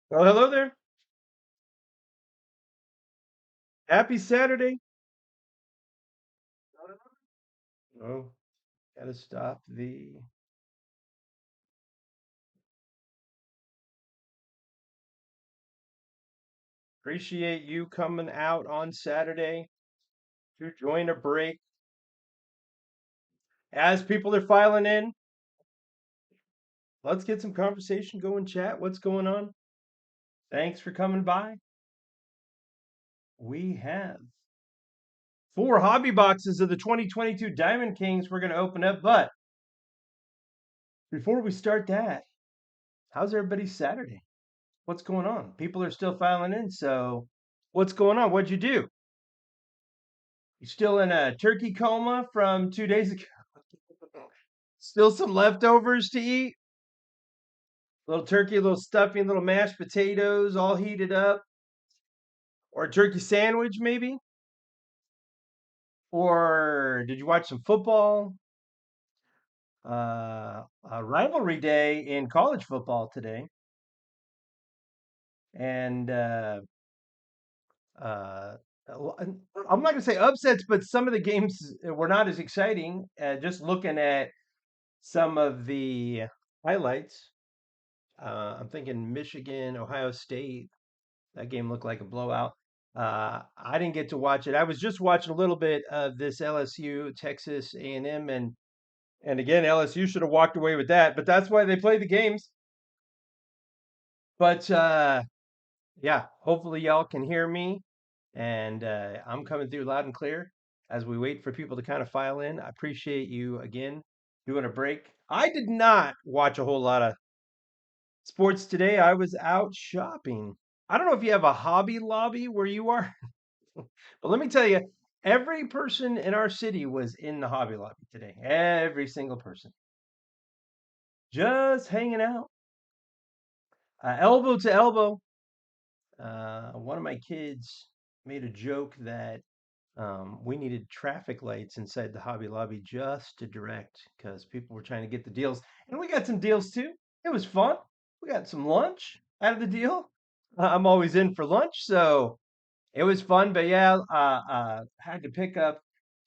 Well, hello there. Happy Saturday. Oh, gotta stop the. Appreciate you coming out on Saturday to join a break. As people are filing in, let's get some conversation going, chat. What's going on? Thanks for coming by. We have four hobby boxes of the 2022 Diamond Kings we're going to open up. But before we start that, how's everybody's Saturday? What's going on? People are still filing in. So, what's going on? What'd you do? You still in a turkey coma from 2 days ago? Still some leftovers to eat? Little turkey, little stuffing, little mashed potatoes all heated up? Or a turkey sandwich, maybe? Or did you watch some football? A rivalry day in college football today. And uh, I'm not going to say upsets, but some of the games were not as exciting. Just looking at some of the highlights, I'm thinking Michigan, Ohio State. That game looked like a blowout. I didn't get to watch it. I was just watching a little bit of this LSU Texas A&M, and again LSU should have walked away with that, but that's why they play the games. But yeah, hopefully y'all can hear me, and I'm coming through loud and clear as we wait for people to kind of file in. I appreciate you again doing a break. I did not watch a whole lot of sports today. I was out shopping. I don't know if you have a Hobby Lobby where you are. But let me tell you, every person in our city was in the Hobby Lobby today. Every single person. Just hanging out, elbow to elbow. One of my kids made a joke that we needed traffic lights inside the Hobby Lobby just to direct because people were trying to get the deals. And we got some deals too. It was fun. We got some lunch out of the deal. I'm always in for lunch, so it was fun, but yeah, had to pick up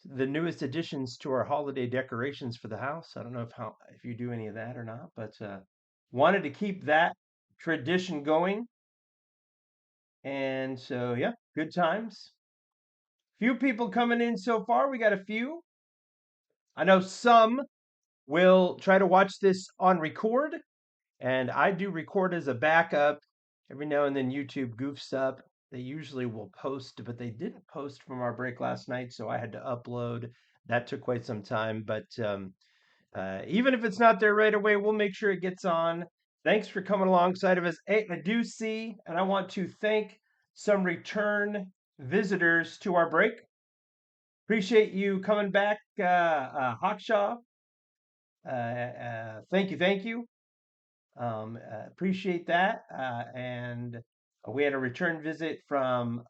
the newest additions to our holiday decorations for the house. I don't know if you do any of that or not, but wanted to keep that tradition going. And so yeah, good times. Few people coming in so far. We got a few. I know some will try to watch this on record, and I do record as a backup. Every now and then YouTube goofs up. They usually will post, but they didn't post from our break last night, so I had to upload. That took quite some time, but even if it's not there right away, we'll make sure it gets on. Thanks for coming alongside of us. Hey, I do see, and I want to thank some return visitors to our break. Appreciate you coming back, Hawkshaw. Thank you, thank you. Appreciate that. And we had a return visit from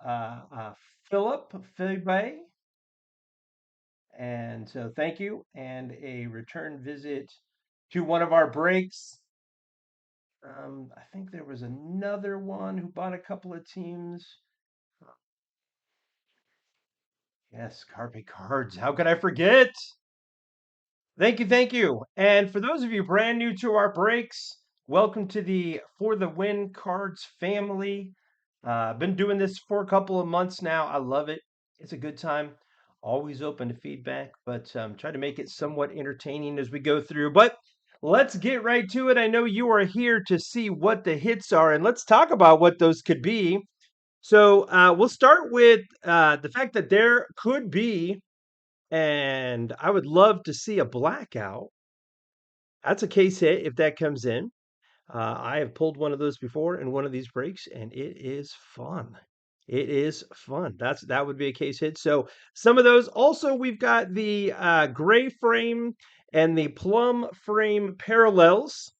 Philip Philby, and so thank you. And a return visit to one of our breaks. I think there was another one who bought a couple of teams. Yes, Carpe Cards. How could I forget? Thank you, thank you. And for those of you brand new to our breaks, welcome to the For the Win Cards family. I've been doing this for a couple of months now. I love it. It's a good time. Always open to feedback, but try to make it somewhat entertaining as we go through. But let's get right to it. I know you are here to see what the hits are, and let's talk about what those could be. So we'll start with the fact that there could be, and I would love to see a blackout. That's a case hit if that comes in. I have pulled one of those before in one of these breaks, and it is fun. It is fun. That would be a case hit. So some of those. Also, we've got the gray frame and the plum frame parallels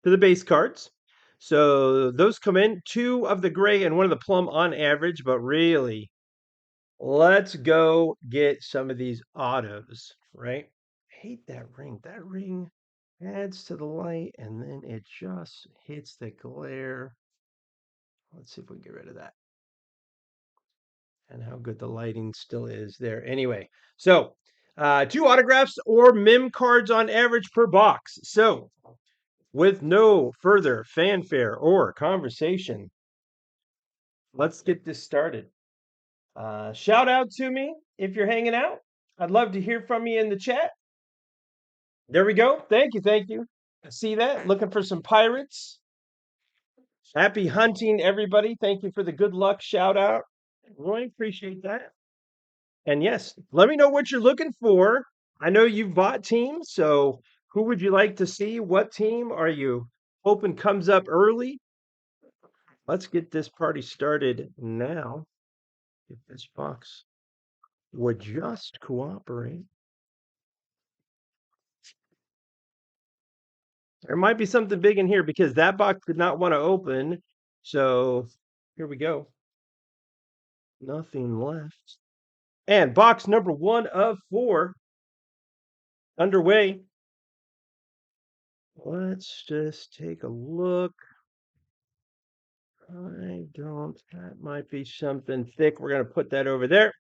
to the base cards. So those come in, two of the gray and one of the plum on average. But really, let's go get some of these autos, right? I hate that ring. That ring adds to the light and then it just hits the glare. Let's see if we can get rid of that. And how good the lighting still is there. Anyway, so 2 autographs or mem cards on average per box. So with no further fanfare or conversation, let's get this started. Shout out to me if you're hanging out. I'd love to hear from you in the chat. There we go. Thank you. Thank you. See that? Looking for some pirates. Happy hunting, everybody. Thank you for the good luck shout out. Really appreciate that. And yes, let me know what you're looking for. I know you've bought teams, so who would you like to see? What team are you hoping comes up early? Let's get this party started now. If this box would just cooperate. There might be something big in here because that box did not want to open. So here we go. Nothing left. And box number 1 of 4 underway. Let's just take a look. That might be something thick. We're going to put that over there.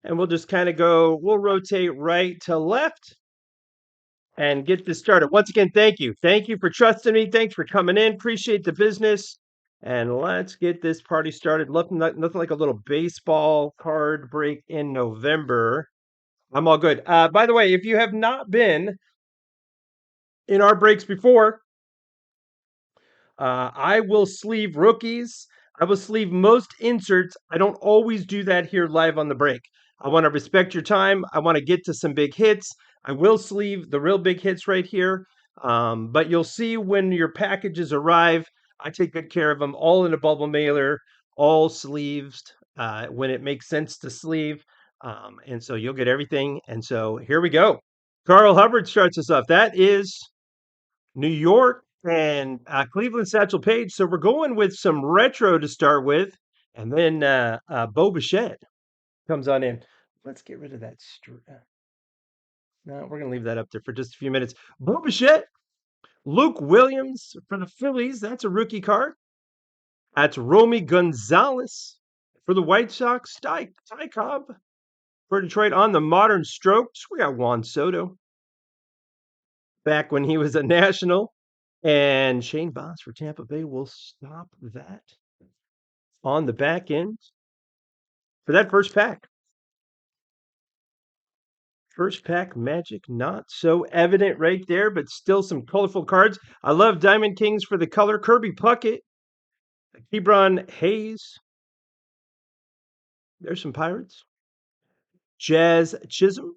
And we'll just kind of we'll rotate right to left and get this started. Once again, thank you. Thank you for trusting me. Thanks for coming in. Appreciate the business. And let's get this party started. Nothing like a little baseball card break in November. I'm all good. By the way, if you have not been in our breaks before, I will sleeve rookies. I will sleeve most inserts. I don't always do that here live on the break. I want to respect your time. I want to get to some big hits. I will sleeve the real big hits right here. But you'll see when your packages arrive, I take good care of them all in a bubble mailer, all sleeved when it makes sense to sleeve. And so you'll get everything. And so here we go. Carl Hubbard starts us off. That is New York and Cleveland Satchel Paige. So we're going with some retro to start with, and then Bo Bichette comes on in. Let's get rid of that. No, we're going to leave that up there for just a few minutes. Bo Bichette, Luke Williams for the Phillies. That's a rookie card. That's Romy Gonzalez for the White Sox. Ty Cobb for Detroit on the Modern Strokes. We got Juan Soto back when he was a National. And Shane Baz for Tampa Bay will stop that on the back end for that first pack. First pack magic, not so evident right there, but still some colorful cards. I love Diamond Kings for the color. Kirby Puckett, Kebron Hayes. There's some Pirates. Jazz Chisholm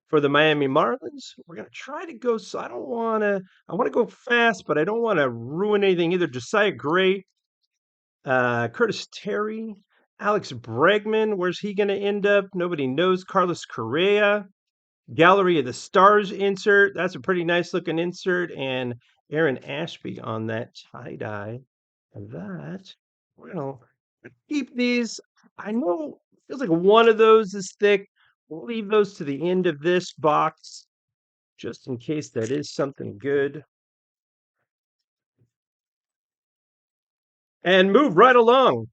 for the Miami Marlins. We're going to try to go, so I want to go fast, but I don't want to ruin anything either. Josiah Gray, Curtis Terry, Alex Bregman. Where's he going to end up? Nobody knows. Carlos Correa, Gallery of the Stars insert. That's a pretty nice looking insert. And Aaron Ashby on that tie dye. That we're going to keep these. I know it feels like one of those is thick. We'll leave those to the end of this box just in case that is something good. And move right along.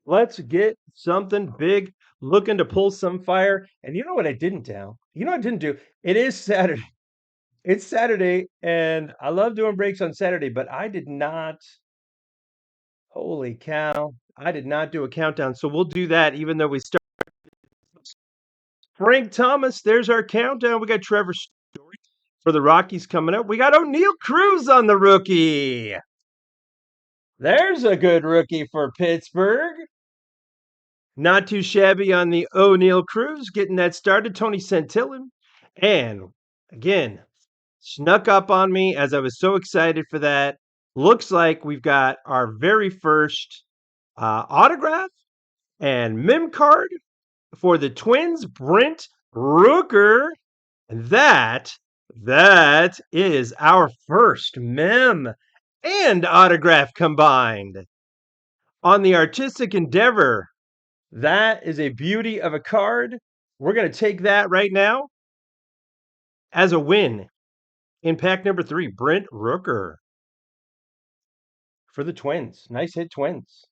Let's get something big, looking to pull some fire. And you know what I didn't do? You know what I didn't do? It is Saturday. It's Saturday, and I love doing breaks on Saturday, but I did not. Holy cow. I did not do a countdown. So we'll do that even though we start. Frank Thomas, there's our countdown. We got Trevor Story for the Rockies coming up. We got O'Neill Cruz on the rookie. There's a good rookie for Pittsburgh. Not too shabby on the O'Neill Cruz, getting that started. Tony Santillan. And again, snuck up on me as I was so excited for that. Looks like we've got our very first autograph and mem card for the Twins, Brent Rooker. And that is our first mem and autograph combined on the artistic endeavor. That is a beauty of a card. We're going to take that right now as a win in pack number 3, Brent Rooker. for the Twins. Nice hit, Twins.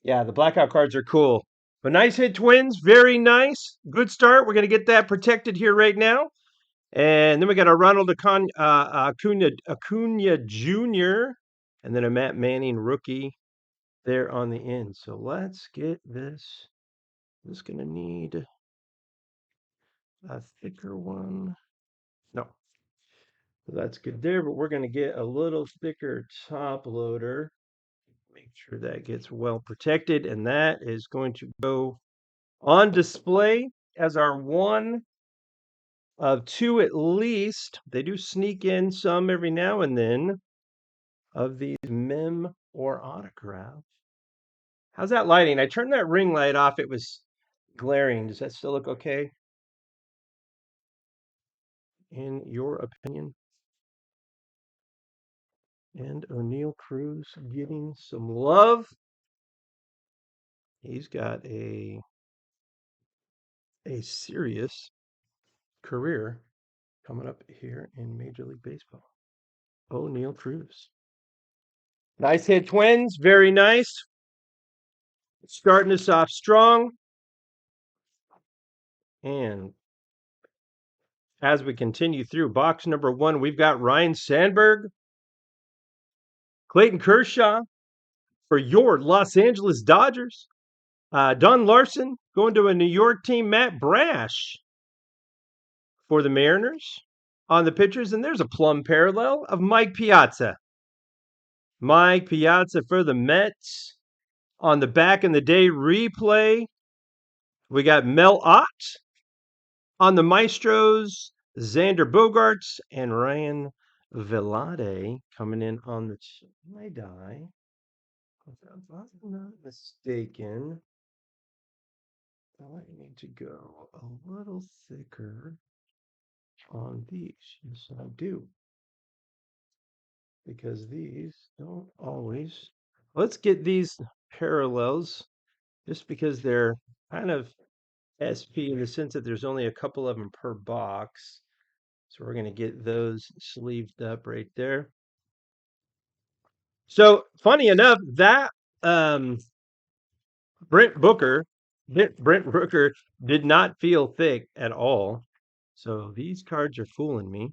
Yeah, the blackout cards are cool. But nice hit, Twins. Very nice. Good start. We're going to get that protected here right now. And then we got a Ronald Acuna Jr. and then a Matt Manning rookie there on the end. So let's get this. This is going to need a thicker one. No, so that's good there, but we're going to get a little thicker top loader. Make sure that gets well protected, and that is going to go on display as our one of two at least. They do sneak in some every now and then of these mem or autograph. How's that lighting? I turned that ring light off. It was glaring. Does that still look okay? In your opinion? And O'Neal Cruz getting some love. He's got a serious career coming up here in Major League Baseball. O'Neal Cruz. Nice hit, Twins. Very nice. Starting us off strong. And as we continue through box number one, we've got Ryne Sandberg, Clayton Kershaw for your Los Angeles Dodgers. Don Larson going to a New York team. Matt Brash for the Mariners on the pitchers. And there's a plum parallel of Mike Piazza. Mike Piazza for the Mets. On the back in the day replay, we got Mel Ott. On the Maestros, Xander Bogaerts and Ryan Vilade coming in on the tie-dye. If I'm not mistaken, I need to go a little thicker on these. Yes, I do. Because these don't always. Let's get these parallels just because they're kind of SP in the sense that there's only a couple of them per box. So we're going to get those sleeved up right there. So funny enough, that Brent Booker did not feel thick at all. So these cards are fooling me.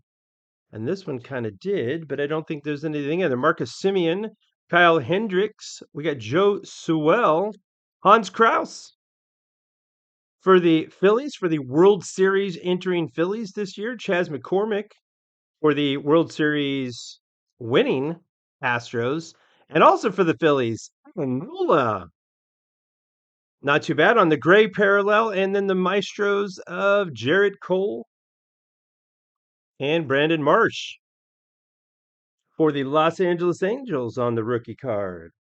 And this one kind of did, but I don't think there's anything in there. Marcus Semien, Kyle Hendricks. We got Joe Sewell, Hans Kraus for the Phillies, for the World Series entering Phillies this year. Chas McCormick for the World Series winning Astros. And also for the Phillies, Nola. Not too bad on the gray parallel. And then the Maestros of Jarrett Cole and Brandon Marsh for the Los Angeles Angels on the rookie card.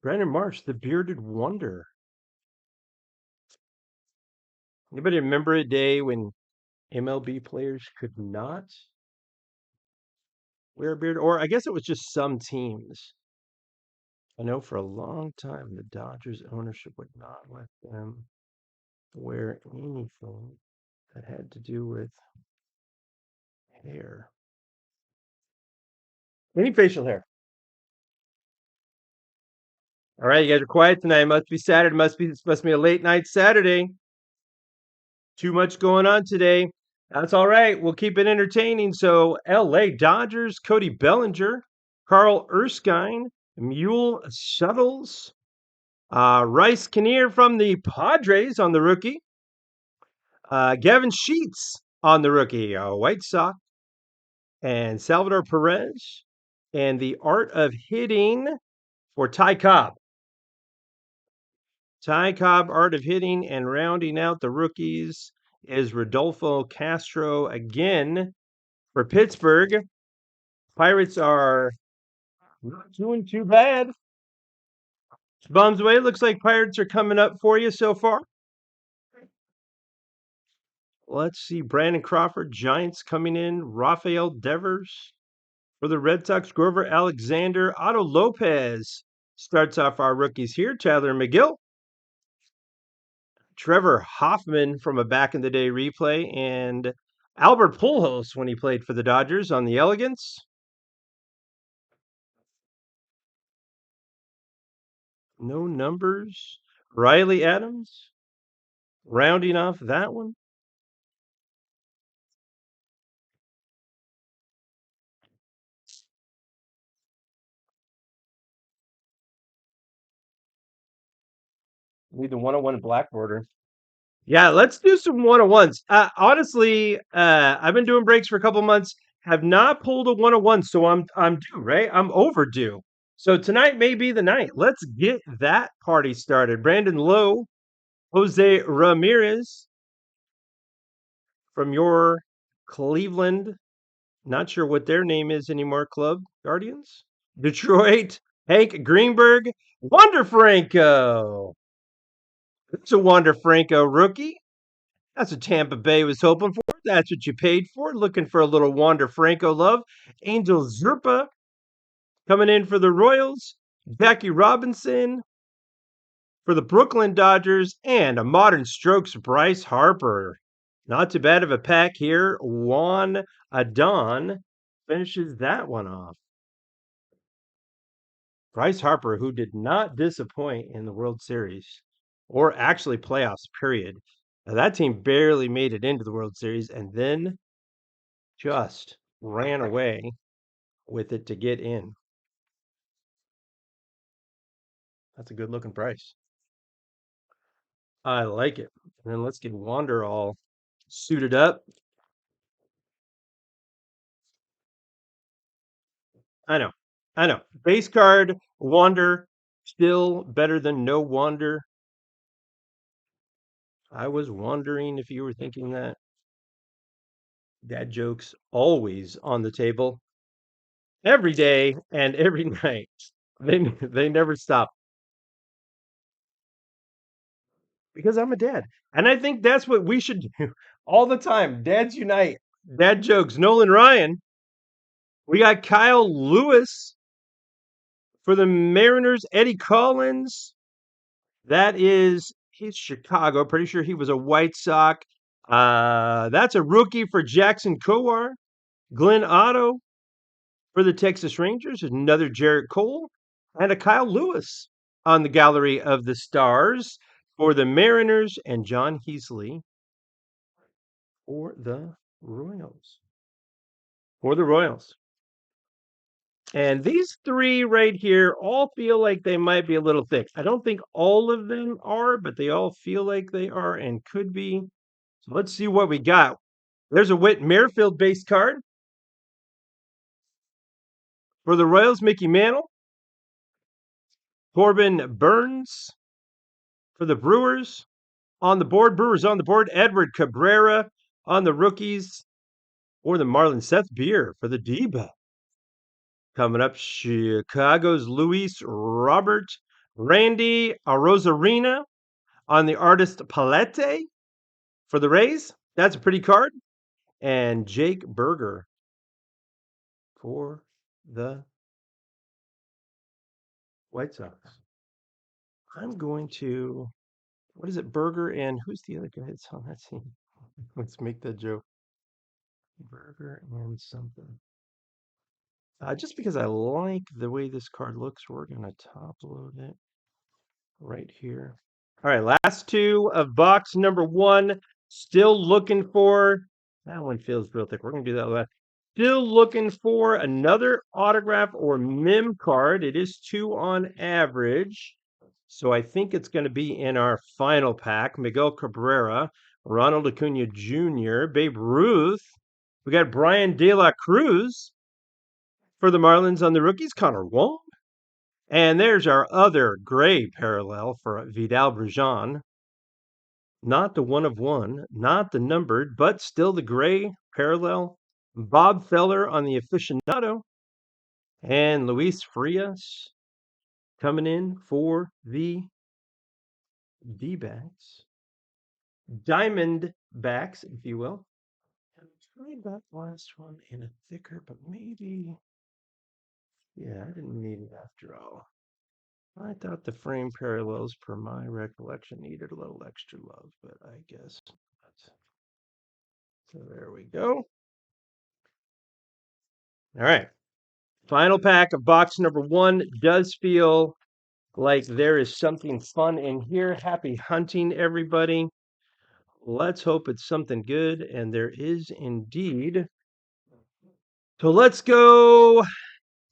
Brandon Marsh, the bearded wonder. Anybody remember a day when MLB players could not wear a beard? Or I guess it was just some teams. I know for a long time the Dodgers ownership would not let them wear anything that had to do with hair. Any facial hair. All right, you guys are quiet tonight. Must be Saturday. Must be a late night Saturday. Too much going on today. That's all right. We'll keep it entertaining. So, LA Dodgers, Cody Bellinger, Carl Erskine, Mule Shuttles, Rice Kinnear from the Padres on the rookie, Gavin Sheets on the rookie, White Sox, and Salvador Perez, and the Art of Hitting for Ty Cobb. Ty Cobb, Art of Hitting, and rounding out the rookies is Rodolfo Castro again for Pittsburgh. Pirates are not doing too bad. Bums away. Looks like Pirates are coming up for you so far. Let's see. Brandon Crawford, Giants coming in. Rafael Devers for the Red Sox. Grover Alexander. Otto Lopez starts off our rookies here. Tyler McGill. Trevor Hoffman from a back in the day replay. And Albert Pujols when he played for the Dodgers on the Elegance. No numbers. Riley Adams rounding off that one. Need the 101 black border. Yeah, let's do some 101s. Honestly, I've been doing breaks for a couple months, have not pulled a 101, so I'm due, right? I'm overdue. So tonight may be the night. Let's get that party started. Brandon Lowe, Jose Ramirez from your Cleveland, not sure what their name is anymore, club, Guardians? Detroit, Hank Greenberg, Wander Franco. It's a Wander Franco rookie. That's what Tampa Bay was hoping for. That's what you paid for. Looking for a little Wander Franco love. Angel Zerpa coming in for the Royals. Jackie Robinson for the Brooklyn Dodgers. And a modern strokes Bryce Harper. Not too bad of a pack here. Juan Adon finishes that one off. Bryce Harper, who did not disappoint in the World Series or actually playoffs, period. Now, that team barely made it into the World Series and then just ran away with it to get in. That's a good looking price. I like it. And then let's get Wander all suited up. I know. I know. Base card, Wander, still better than no Wander. I was wondering if you were thinking that. Dad jokes always on the table, every day and every night. They never stop because I'm a dad. And I think that's what we should do all the time. Dads unite. Dad jokes. Nolan Ryan. We got Kyle Lewis for the Mariners. Eddie Collins. That is he's Chicago. Pretty sure he was a White Sox. That's a rookie for Jackson Kowar. Glenn Otto for the Texas Rangers. Another Jarrett Cole and a Kyle Lewis on the Gallery of the Stars for the Mariners and John Heasley for the Royals. For the Royals. And these three right here all feel like they might be a little thick. I don't think all of them are, but they all feel like they are and could be. So let's see what we got. There's a Whit Merrifield base card for the Royals, Mickey Mantle. Corbin Burns for the Brewers. On the board, Brewers on the board. Edward Cabrera on the rookies. Or the Marlins, Seth Beer for the D-backs. Coming up, Chicago's Luis Robert, Randy Arozarena on the artist Palette for the Rays. That's a pretty card. And Jake Berger for the White Sox. I'm going to, what is it, Berger and who's the other guy that's on that team? Let's make that joke. Berger and something. Just because I like the way this card looks, we're going to top load it right here. All right, last two of box number one. Still looking for, that one feels real thick. We're going to do that last. Still looking for another autograph or mem card. It is 2 on average. So I think it's going to be in our final pack. Miguel Cabrera, Ronald Acuna Jr., Babe Ruth. We got Brian De La Cruz for the Marlins on the rookies, Connor Wong. And there's our other gray parallel for Vidal Brujan. Not the 1 of 1, not the numbered, but still the gray parallel. Bob Feller on the aficionado. And Luis Frias coming in for the D-backs. Diamond backs, if you will. I tried that last one in a thicker, but maybe, yeah, I didn't need it after all. I thought the frame parallels, per my recollection, needed a little extra love, but I guess not. So there we go. All right. Final pack of box number one does feel like there is something fun in here. Happy hunting, everybody. Let's hope it's something good, and there is indeed. So let's go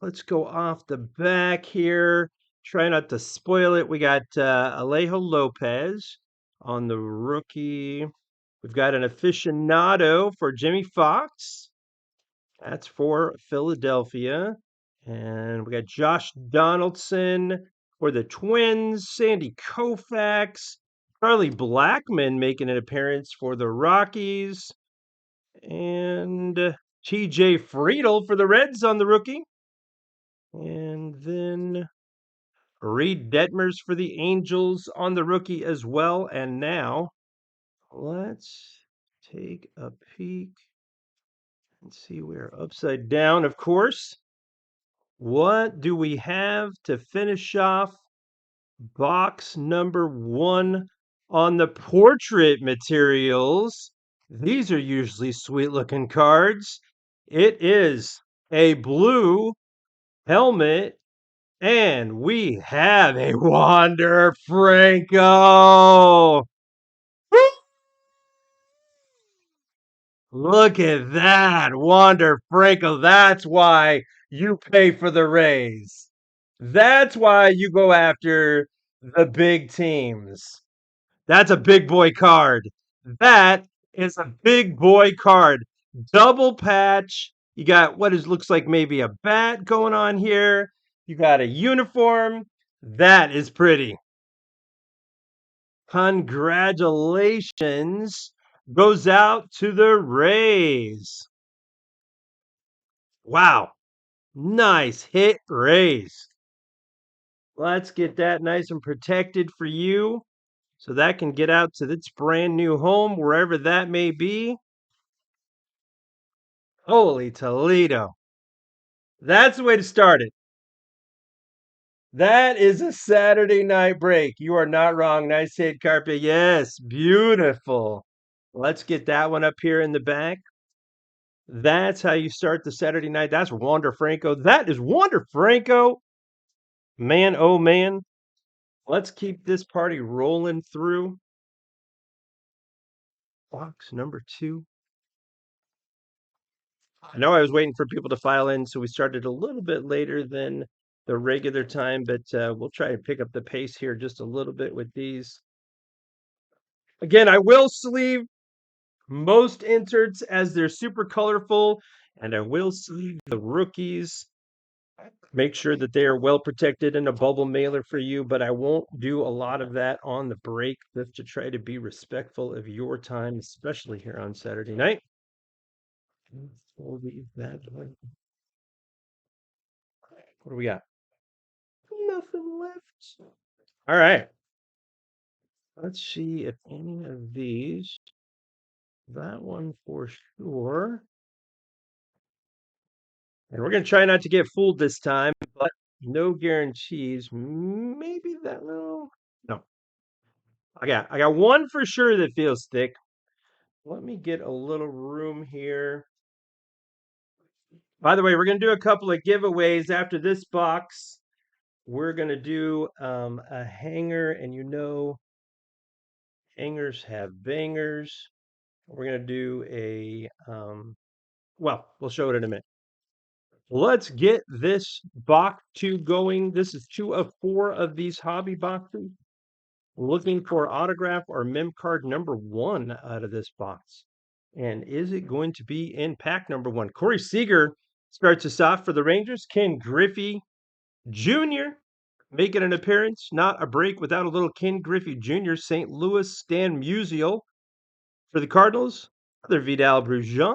off the back here. Try not to spoil it. We got Alejo Lopez on the rookie. We've got an aficionado for Jimmy Fox. That's for Philadelphia. And we got Josh Donaldson for the Twins. Sandy Koufax. Charlie Blackmon making an appearance for the Rockies. And TJ Friedel for the Reds on the rookie. And then Reed Detmers for the Angels on the rookie as well. And now let's take a peek and see we're upside down, of course. What do we have to finish off box number 1 on the portrait materials? These are usually sweet looking cards. It is a blue helmet, and we have a Wander Franco. Look at that, Wander Franco. That's why you pay for the Rays. That's why you go after the big teams. That's a big boy card. That is a big boy card. Double patch. You got what is looks like maybe a bat going on here. You got a uniform. That is pretty. Congratulations goes out to the Rays. Wow. Nice hit, Rays. Let's get that nice and protected for you so that can get out to its brand new home, wherever that may be. Holy Toledo. That's the way to start it. That is a Saturday night break. You are not wrong. Nice hit, Carpe. Yes, beautiful. Let's get that one up here in the back. That's how you start the Saturday night. That's Wander Franco. That is Wander Franco. Man, oh man. Let's keep this party rolling through. Box number 2. I know I was waiting for people to file in, so we started a little bit later than the regular time, but we'll try to pick up the pace here just a little bit with these. Again, I will sleeve most inserts as they're super colorful, and I will sleeve the rookies. Make sure that they are well protected in a bubble mailer for you, but I won't do a lot of that on the break just to try to be respectful of your time, especially here on Saturday night. We'll leave that one. What do we got? Nothing left. All right. Let's see if any of these, that one for sure. And we're going to try not to get fooled this time, but no guarantees. Maybe that will. No. I got one for sure that feels thick. Let me get a little room here. By the way, we're going to do a couple of giveaways after this box. We're going to do a hanger, and hangers have bangers. We're going to do a, well, we'll show it in a minute. Let's get this box 2 going. This is 2 of 4 of these hobby boxes. Looking for autograph or mem card number 1 out of this box. And is it going to be in pack number 1? Corey Seager starts us off for the Rangers. Ken Griffey Jr. making an appearance. Not a break without a little Ken Griffey Jr. St. Louis. Stan Musial for the Cardinals. Another Vidal Brujan.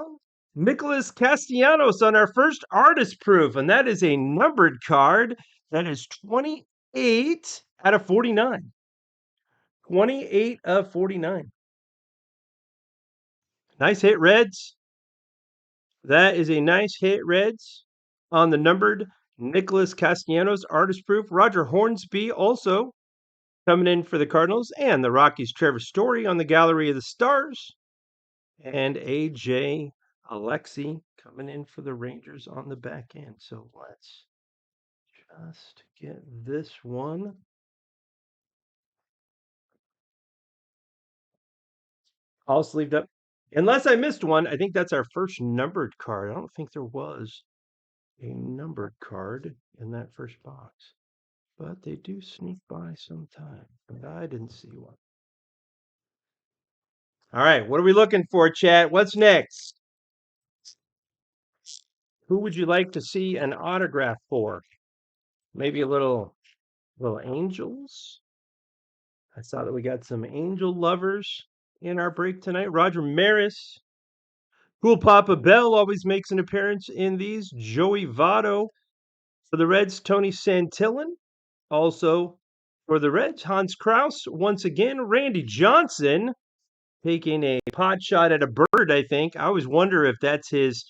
Nicholas Castellanos on our first artist proof, and that is a numbered card. That is 28 out of 49. 28 of 49. Nice hit, Reds. That is a nice hit, Reds, on the numbered Nicholas Castellanos artist proof. Roger Hornsby also coming in for the Cardinals, and the Rockies' Trevor Story on the Gallery of the Stars. And AJ Alexi coming in for the Rangers on the back end. So let's just get this one All sleeved up. Unless I missed one, I think that's our first numbered card. I don't think there was a numbered card in that first box, but they do sneak by sometime. But I didn't see one. All right, what are we looking for, chat? What's next? Who would you like to see an autograph for? Maybe a little angels. I saw that we got some angel lovers in our break tonight. Roger Maris, Cool Papa Bell always makes an appearance in these. Joey Votto for the Reds. Tony Santillan also for the Reds. Hans Kraus once again. Randy Johnson taking a pot shot at a bird. I think I always wonder if that's his.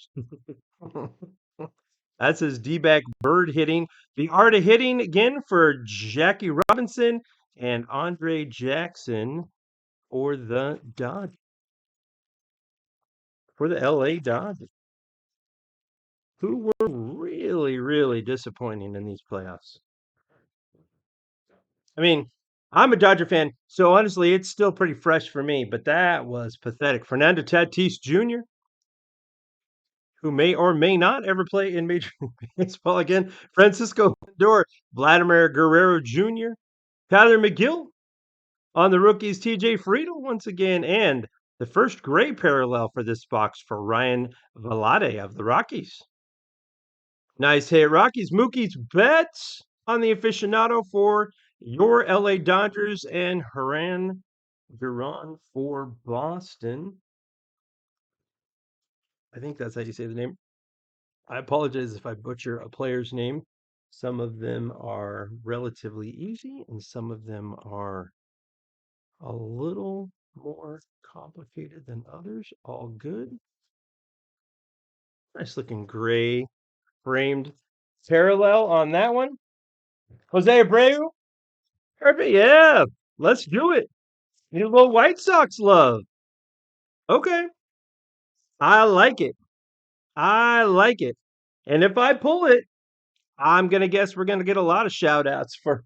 That's his D-back bird hitting. The art of hitting again for Jackie Robinson and Andre Jackson for the LA Dodgers, who were really, really disappointing in these playoffs. I mean, I'm a Dodger fan, so honestly, it's still pretty fresh for me, but that was pathetic. Fernando Tatis Jr., who may or may not ever play in Major League Baseball again. Francisco Lindor, Vladimir Guerrero Jr., Tyler McGill on the rookies, TJ Friedel once again, and the first gray parallel for this box for Ryan Velade of the Rockies. Nice hit, Rockies. Mookie's Betts on the aficionado for your LA Dodgers and Haran Duran for Boston. I think that's how you say the name. I apologize if I butcher a player's name. Some of them are relatively easy, and some of them are a little more complicated than others. All good. Nice looking gray framed parallel on that one. Jose Abreu. Perfect. Yeah, let's do it. Need a little White Sox love. Okay. I like it. I like it. And if I pull it, I'm gonna guess we're gonna get a lot of shout outs for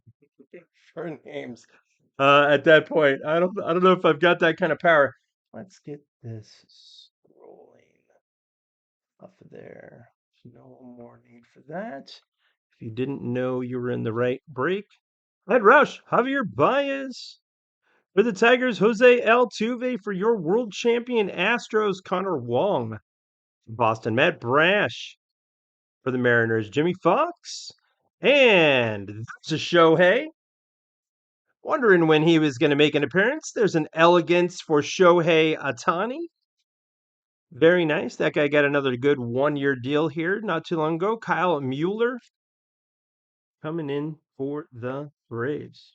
names at that point. I don't know if I've got that kind of power. Let's get this scrolling up there. No more need for that. If you didn't know you were in the right break. Ed Roush, Javier Baez. For the Tigers, Jose Altuve. For your world champion Astros, Connor Wong. Boston, Matt Brash. For the Mariners, Jimmy Fox. And there's a Shohei. Wondering when he was going to make an appearance. There's an elegance for Shohei Ohtani. Very nice. That guy got another good 1-year deal here not too long ago. Kyle Mueller coming in for the Braves.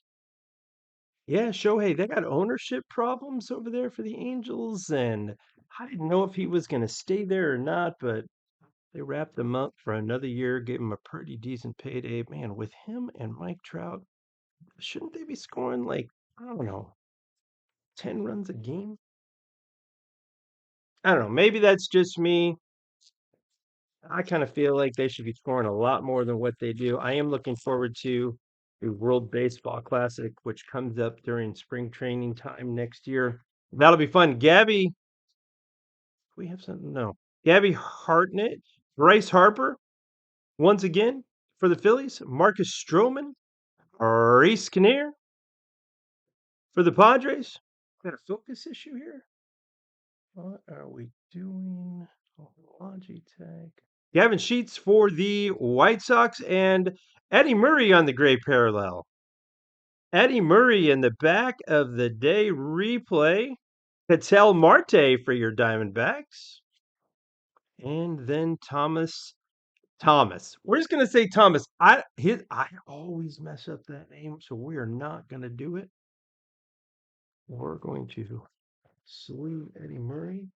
Yeah, Shohei, they got ownership problems over there for the Angels, and I didn't know if he was going to stay there or not, but they wrapped him up for another year, gave him a pretty decent payday. Man, with him and Mike Trout, shouldn't they be scoring like, I don't know, 10 runs a game? I don't know. Maybe that's just me. I kind of feel like they should be scoring a lot more than what they do. I am looking forward to the World Baseball Classic, which comes up during spring training time next year. That'll be fun. Gabby, we have something? No. Gabby Hartnett, Bryce Harper, once again for the Phillies. Marcus Stroman, Reese Kinnear for the Padres. Got a focus issue here. What are we doing? Logitech. Gavin Sheets for the White Sox and Eddie Murray on the gray parallel. Eddie Murray in the back of the day replay. Ketel Marte for your Diamondbacks. And then Thomas. We're just gonna say Thomas. I always mess up that name, so we are not gonna do it. We're going to salute Eddie Murray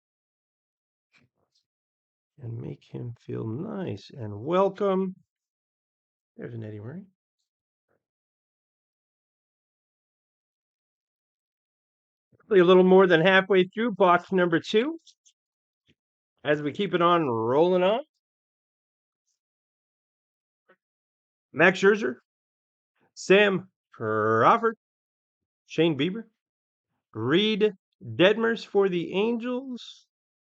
and make him feel nice and welcome. There's an Eddie Murray. A little more than halfway through box number 2. As we keep it on rolling on. Max Scherzer, Sam Crawford, Shane Bieber, Reed Detmers for the Angels.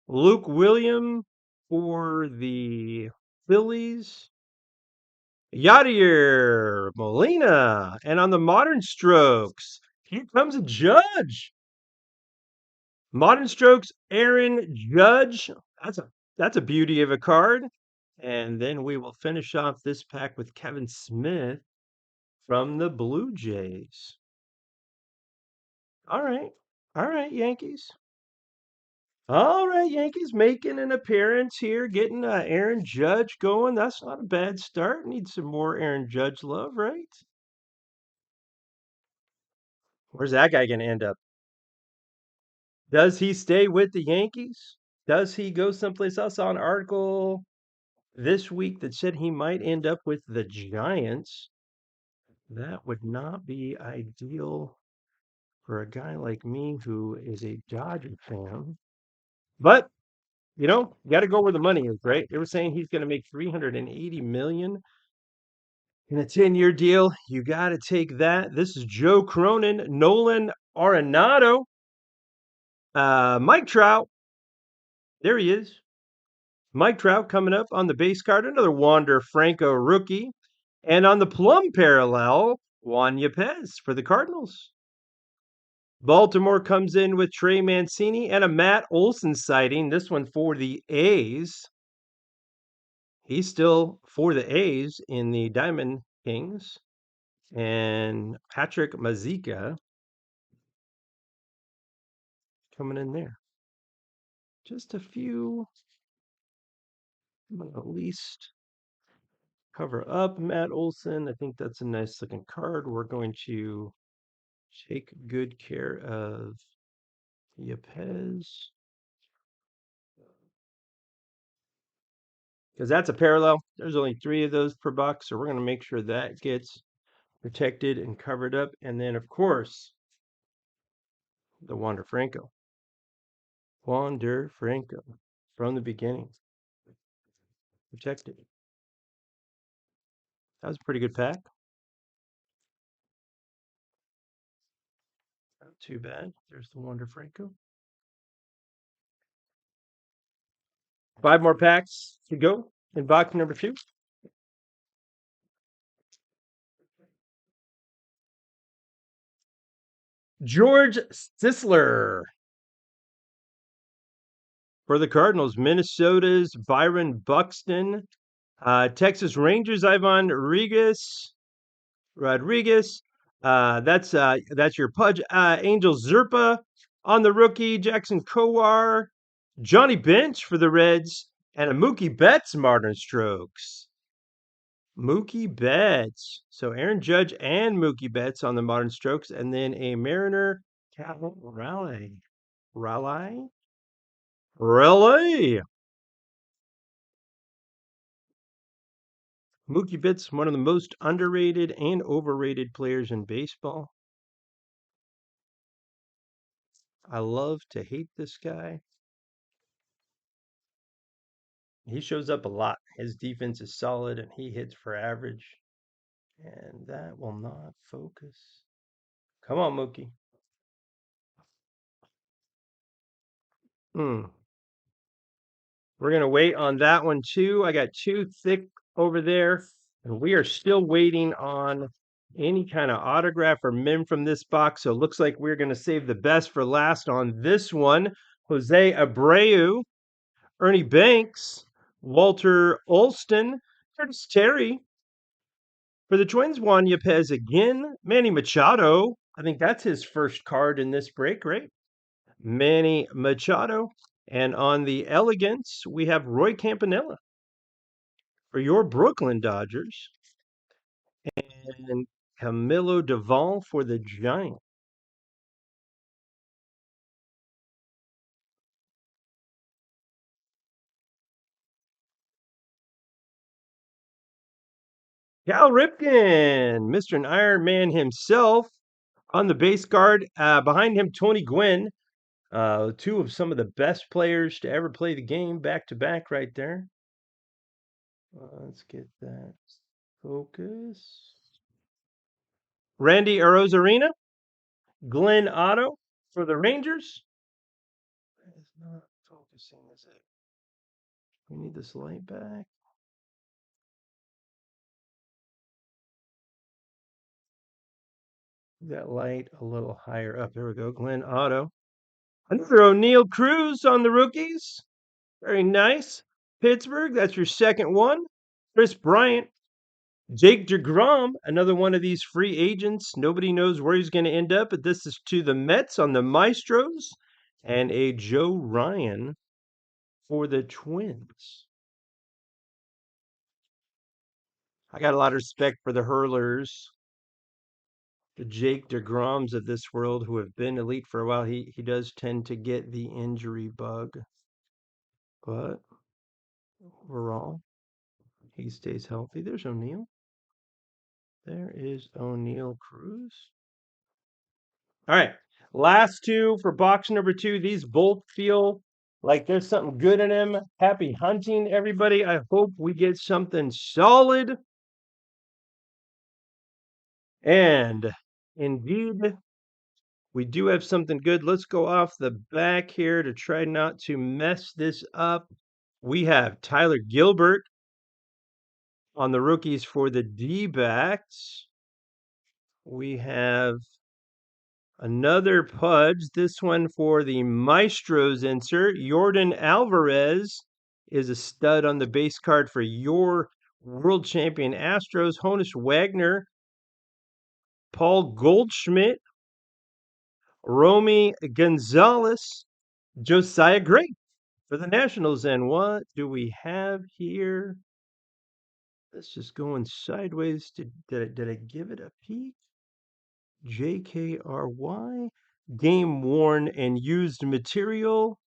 Luke William for the Phillies. Yadier Molina. And on the Modern Strokes, here comes a Judge. Modern Strokes, Aaron Judge. That's a beauty of a card. And then we will finish off this pack with Kevin Smith from the Blue Jays. All right. All right, Yankees. All right, Yankees making an appearance here, getting Aaron Judge going. That's not a bad start. Need some more Aaron Judge love, right? Where's that guy going to end up? Does he stay with the Yankees? Does he go someplace else? I saw an article this week that said he might end up with the Giants. That would not be ideal for a guy like me who is a Dodger fan. But you know, you got to go where the money is, right? They were saying he's going to make 380 million in a 10-year deal. You got to take that. This is Joe Cronin, Nolan Arenado, Mike Trout. There he is. Mike Trout coming up on the base card. Another Wander Franco rookie. And on the plum parallel, Juan Yepez for the Cardinals. Baltimore comes in with Trey Mancini and a Matt Olson sighting. This one for the A's. He's still for the A's in the Diamond Kings. And Patrick Mazeika coming in there. Just a few. I'm going to at least cover up Matt Olson. I think that's a nice looking card. We're going to take good care of Yepez. Because that's a parallel. There's only 3 of those per box. So we're going to make sure that gets protected and covered up. And then, of course, the Wander Franco. Wander Franco from the beginning. Protected. That was a pretty good pack. Not too bad. There's the Wander Franco. 5 more packs to go in box number 2. George Sisler for the Cardinals. Minnesota's Byron Buxton. Texas Rangers, Ivan Rodriguez. That's your Pudge. Angel Zerpa on the rookie. Jackson Kowar. Johnny Bench for the Reds. And a Mookie Betts Modern Strokes. Mookie Betts. So Aaron Judge and Mookie Betts on the Modern Strokes. And then a Mariner Cal Raleigh. Raleigh? Raleigh. Mookie Betts, one of the most underrated and overrated players in baseball. I love to hate this guy. He shows up a lot. His defense is solid and he hits for average. And that will not focus. Come on, Mookie. We're going to wait on that one too. I got 2 thick over there. And we are still waiting on any kind of autograph or mem from this box. So it looks like we're going to save the best for last on this one. Jose Abreu, Ernie Banks, Walter Olston, Curtis Terry. For the Twins, Juan Yepez again. Manny Machado. I think that's his first card in this break, right? Manny Machado. And on the Elegance, we have Roy Campanella for your Brooklyn Dodgers. And Camilo Doval for the Giants. Cal Ripken, Mr. Iron Man himself on the base guard. Behind him, Tony Gwynn. 2 of some of the best players to ever play the game back to back right there. Let's get that focus. Randy Arozarena, Glenn Otto for the Rangers. focusing, is it? We need this light back. That light a little higher up. There we go. Glenn Otto. Another O'Neill Cruz on the rookies. Very nice. Pittsburgh, that's your second one. Chris Bryant. Jake DeGrom, another one of these free agents. Nobody knows where he's going to end up, but this is to the Mets on the Maestros. And a Joe Ryan for the Twins. I got a lot of respect for the hurlers, the Jake DeGroms of this world who have been elite for a while. He does tend to get the injury bug, but overall, he stays healthy. There's O'Neill. There is O'Neill Cruz. All right, last two for box number 2. These both feel like there's something good in them. Happy hunting, everybody. I hope we get something solid. And indeed, we do have something good. Let's go off the back here to try not to mess this up. We have Tyler Gilbert on the rookies for the D-backs. We have another Pudge, this one for the Maestros insert. Jordan Alvarez is a stud on the base card for your world champion Astros. Honus Wagner, Paul Goldschmidt, Romy Gonzalez, Josiah Gray for the Nationals. And what do we have here? This is going sideways. Did I give it a peek? JKRY, game worn and used material.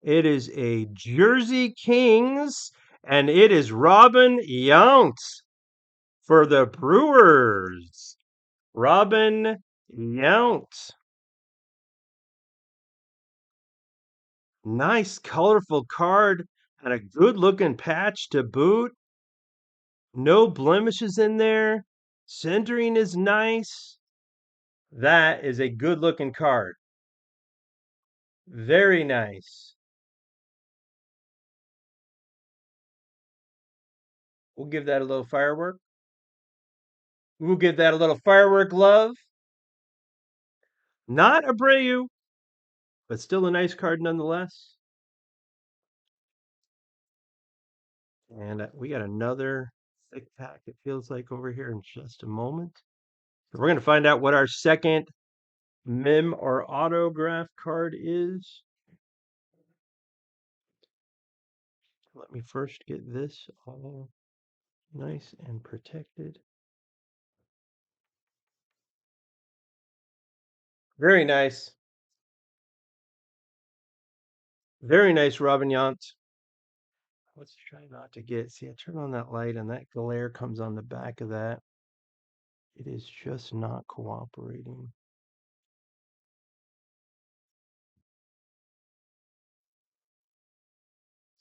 It is a Jersey Kings, and it is Robin Yount for the Brewers. Robin Yount. Nice, colorful card and a good looking patch to boot. No blemishes in there. Centering is nice. That is a good looking card. Very nice. We'll give that a little firework. We'll give that a little firework love. Not Abreu, but still a nice card nonetheless. And we got another thick pack, it feels like, over here in just a moment. So we're going to find out what our second mem or autograph card is. Let me first get this all nice and protected. Very nice. Very nice, Robin Yount. Let's try not to get, see, I turn on that light and that glare comes on the back of that. It is just not cooperating.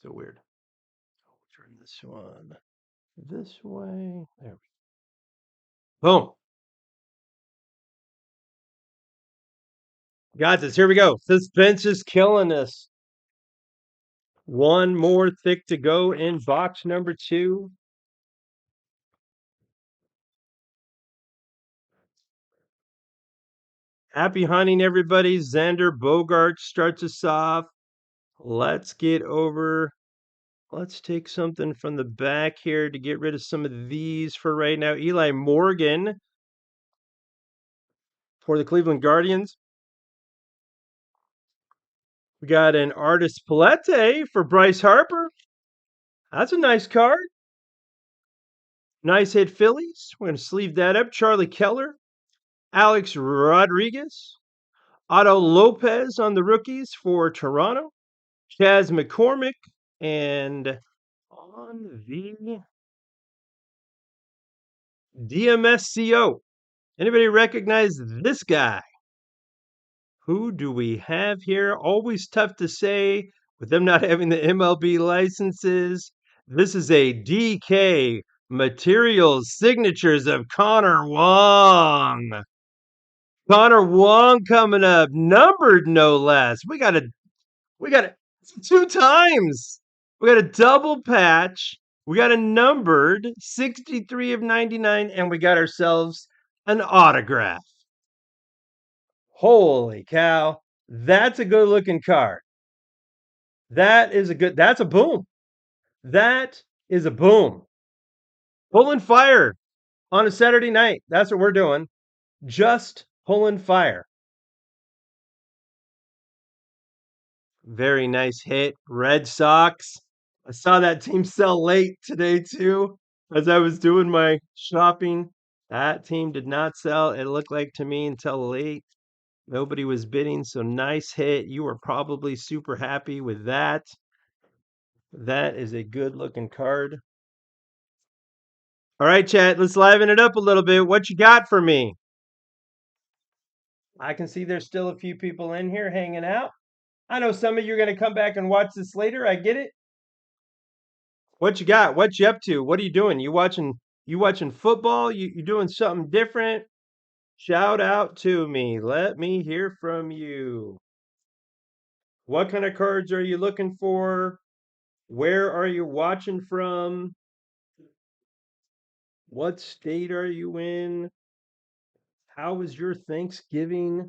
So weird. I'll turn this one this way. There we go. Boom. Got this. Here we go. Suspense is killing us. One more thick to go in box number 2. Happy hunting, everybody. Xander Bogart starts us off. Let's get over. Let's take something from the back here to get rid of some of these for right now. Eli Morgan for the Cleveland Guardians. We got an Artist Palette for Bryce Harper. That's a nice card. Nice hit, Phillies. We're going to sleeve that up. Charlie Keller, Alex Rodriguez, Otto Lopez on the rookies for Toronto, Chas McCormick, and on the DMSCO. Anybody recognize this guy? Who do we have here? Always tough to say with them not having the MLB licenses. This is a DK Materials Signatures of Connor Wong. Connor Wong coming up, numbered no less. We got Two times. We got a double patch. We got a numbered 63 of 99, and we got ourselves an autograph. Holy cow. That's a good looking card. That's a boom. That is a boom. Pulling fire on a Saturday night. That's what we're doing. Just pulling fire. Very nice hit. Red Sox. I saw that team sell late today too as I was doing my shopping. That team did not sell, it looked like to me, until late. Nobody was bidding, so nice hit. You were probably super happy with that. That is a good looking card. All right, chat, let's liven it up a little bit. What you got for me? I can see there's still a few people in here hanging out. I know some of you are going to come back and watch this later. I get it. What you got? What you up to? What are you doing? You watching football? You doing something different? Shout out to me. Let me hear from you. What kind of cards are you looking for? Where are you watching from? What state are you in? How was your Thanksgiving?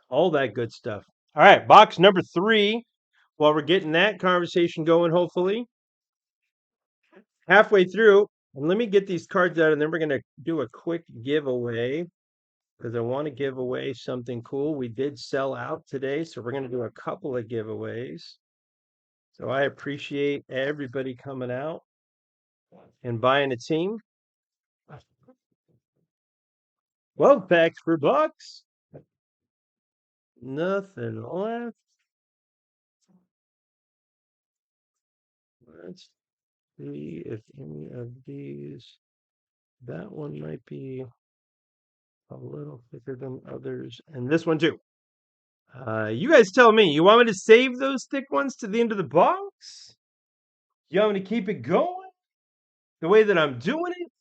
All that good stuff. All right, box number 3. While we're getting that conversation going, hopefully. Halfway through, and let me get these cards out, and then we're going to do a quick giveaway because I want to give away something cool. We did sell out today, so we're going to do a couple of giveaways. So I appreciate everybody coming out and buying a team. 12 packs for bucks. Nothing left. Let's see if any of these. That one might be a little thicker than others, and this one too. You guys tell me. You want me to save those thick ones to the end of the box? You want me to keep it going the way that I'm doing it?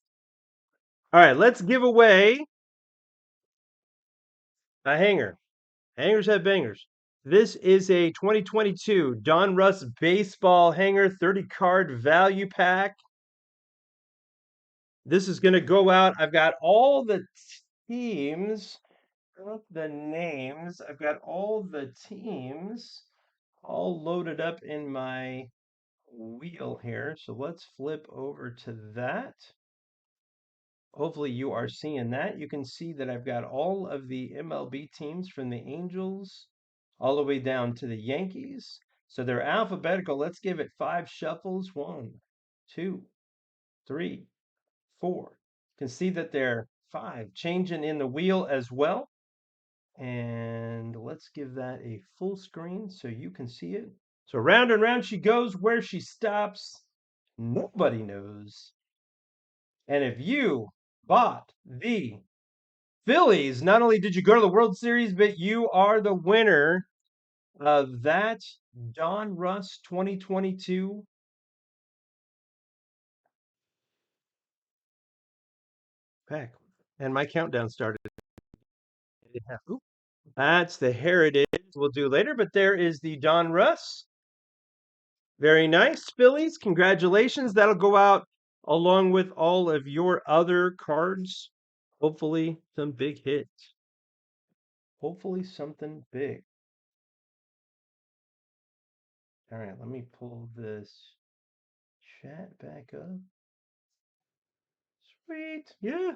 All right, let's give away a hanger. Hangers have bangers. This is a 2022 Donruss Baseball Hanger 30 card value pack. This is going to go out. I've got all the teams, not the names. I've got all the teams all loaded up in my wheel here. So let's flip over to that. Hopefully you are seeing that. You can see that I've got all of the MLB teams from the Angels all the way down to the Yankees. So they're alphabetical. Let's give it 5 shuffles. 1, 2, 3, 4. You can see that they're 5 changing in the wheel as well. And let's give that a full screen so you can see it. So round and round she goes. Where she stops, nobody knows. And if you bought the Phillies, not only did you go to the World Series, but you are the winner of that Donruss 2022 pack. And my countdown started. Yeah. Oop. That's the Heritage we'll do later, but there is the Donruss. Very nice, Phillies. Congratulations. That'll go out along with all of your other cards. Hopefully, some big hits. Hopefully, something big. All right, let me pull this chat back up. Sweet. Yeah.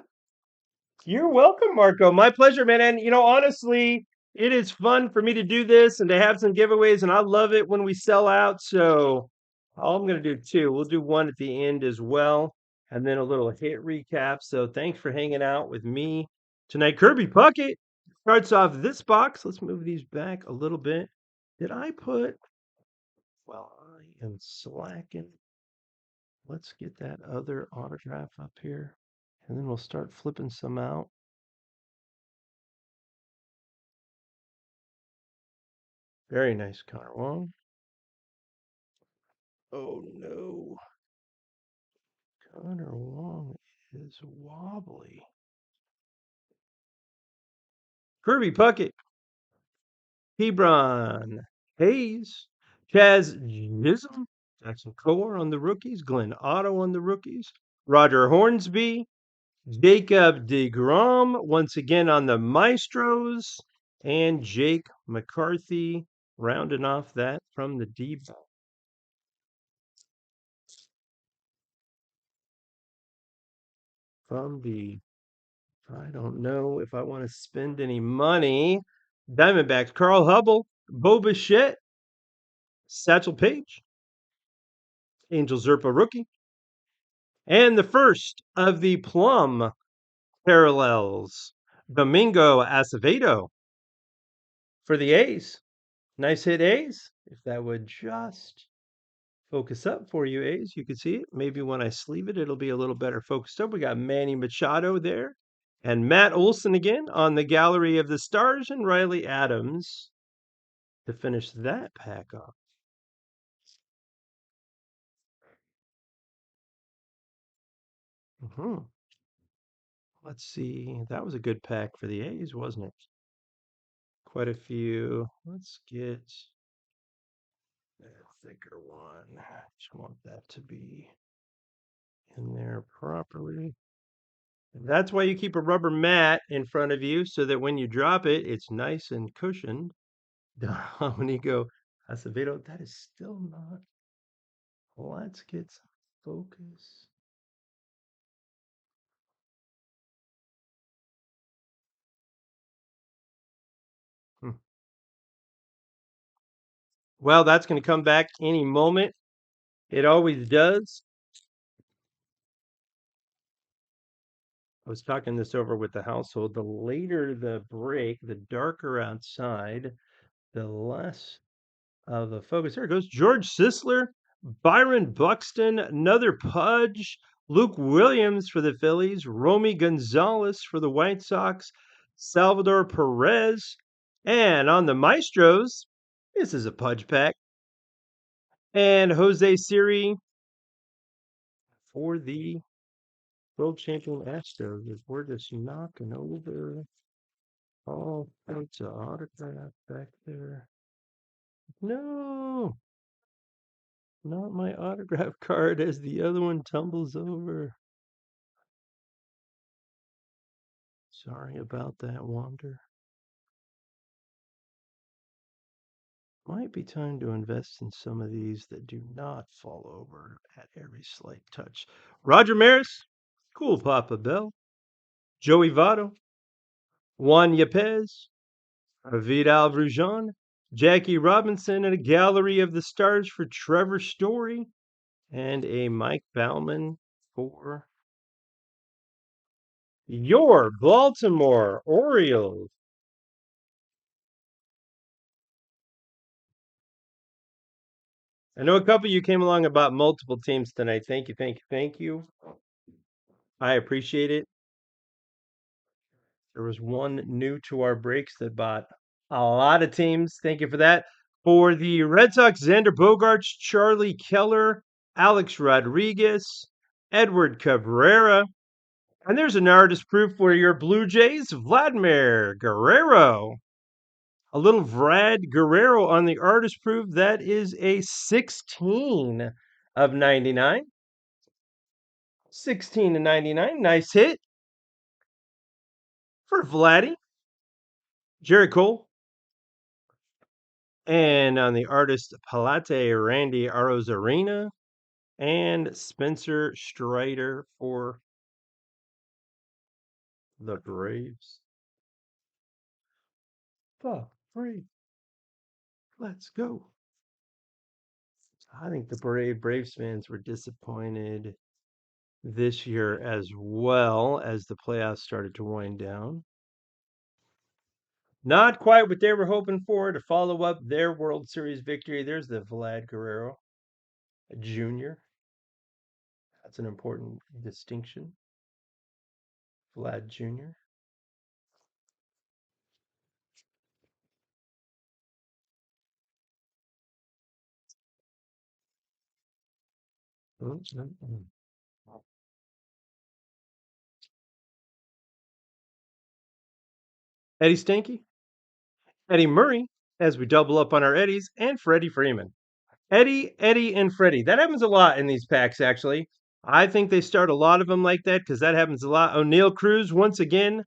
You're welcome, Marco. My pleasure, man. And honestly, it is fun for me to do this and to have some giveaways, and I love it when we sell out. So all I'm gonna do too, we'll do one at the end as well, and then a little hit recap. So thanks for hanging out with me tonight. Kirby Puckett starts off this box. Let's move these back a little bit. Did I put? Well, I am slacking. Let's get that other autograph up here, and then we'll start flipping some out. Very nice, Connor Wong. Oh no. Connor Wong is wobbly. Kirby Puckett. Hebron. Hayes, Chaz Chisholm, Jackson Kowar on the rookies, Glenn Otto on the rookies, Roger Hornsby, Jacob DeGrom once again on the Maestros, and Jake McCarthy rounding off that from the D. From the, I don't know if I want to spend any money. Diamondbacks, Carl Hubble, Bo Bichette, Satchel Paige, Angel Zerpa rookie, and the first of the Plum parallels, Domingo Acevedo for the A's. Nice hit, A's. If that would just focus up for you, A's, you can see it. Maybe when I sleeve it, it'll be a little better focused up. We got Manny Machado there and Matt Olson again on the Gallery of the Stars and Riley Adams to finish that pack off. Mhm. Let's see. That was a good pack for the A's, wasn't it? Quite a few. Let's get a thicker one. Just want that to be in there properly. That's why you keep a rubber mat in front of you so that when you drop it, it's nice and cushioned. Dominico Acevedo, that is still not. Let's get some focus. Hmm. Well, that's going to come back any moment. It always does. I was talking this over with the household. The later the break, the darker outside, the less of the focus. There it goes. George Sisler, Byron Buxton, another Pudge, Luke Williams for the Phillies, Romy Gonzalez for the White Sox, Salvador Perez, and on the Maestros, this is a Pudge pack, and Jose Siri for the world champion Astros. We're just knocking over all sorts of autograph back there. No, not my autograph card as the other one tumbles over. Sorry about that, Wander. Might be time to invest in some of these that do not fall over at every slight touch. Roger Maris, Cool Papa Bell, Joey Votto, Juan Yepez, Vidal Brujan, Jackie Robinson, and a gallery of the stars for Trevor Story, and a Mike Bauman for your Baltimore Orioles. I know a couple of you came along about multiple teams tonight. Thank you, thank you, thank you. I appreciate it. There was one new to our breaks that bought a lot of teams. Thank you for that. For the Red Sox, Xander Bogaerts, Charlie Keller, Alex Rodriguez, Edward Cabrera. And there's an artist proof for your Blue Jays, Vladimir Guerrero. A little Vrad Guerrero on the artist proof. That is a 16 of 99. 16 to 99. Nice hit for Vladdy. Jerry Cole. And on the artist Palate, Randy Arozarena. And Spencer Strider for the Braves. The Braves. Let's go. I think the Braves fans were disappointed this year as well as the playoffs started to wind down. Not quite what they were hoping for to follow up their World Series victory. There's the Vlad Guerrero Jr. That's an important distinction. Vlad Jr. Eddie Stanky, Eddie Murray, as we double up on our Eddies and Freddie Freeman. Eddie, and Freddie. That happens a lot in these packs, actually. I think they start a lot of them like that because that happens a lot. O'Neill Cruz, once again,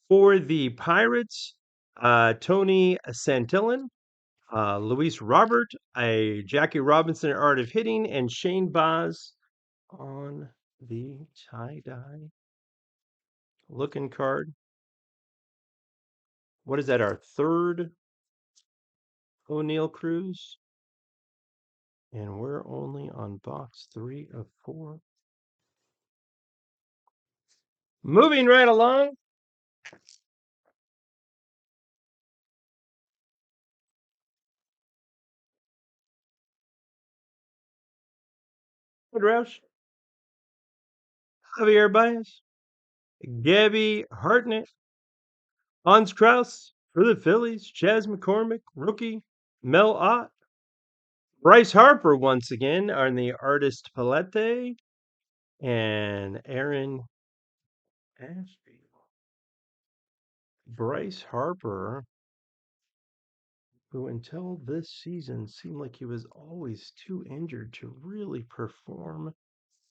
for the Pirates. Tony Santillan, Luis Robert, a Jackie Robinson Art of Hitting, and Shane Baz on the tie-dye looking card. What is that, our third O'Neill Cruz? And we're only on box 3 of 4. Moving right along. Roush, Javier Baez, Gabby Hartnett, Hans Kraus for the Phillies, Chas McCormick, rookie, Mel Ott, Bryce Harper once again on the Artist Palette, and Aaron Ashby. Bryce Harper, who until this season seemed like he was always too injured to really perform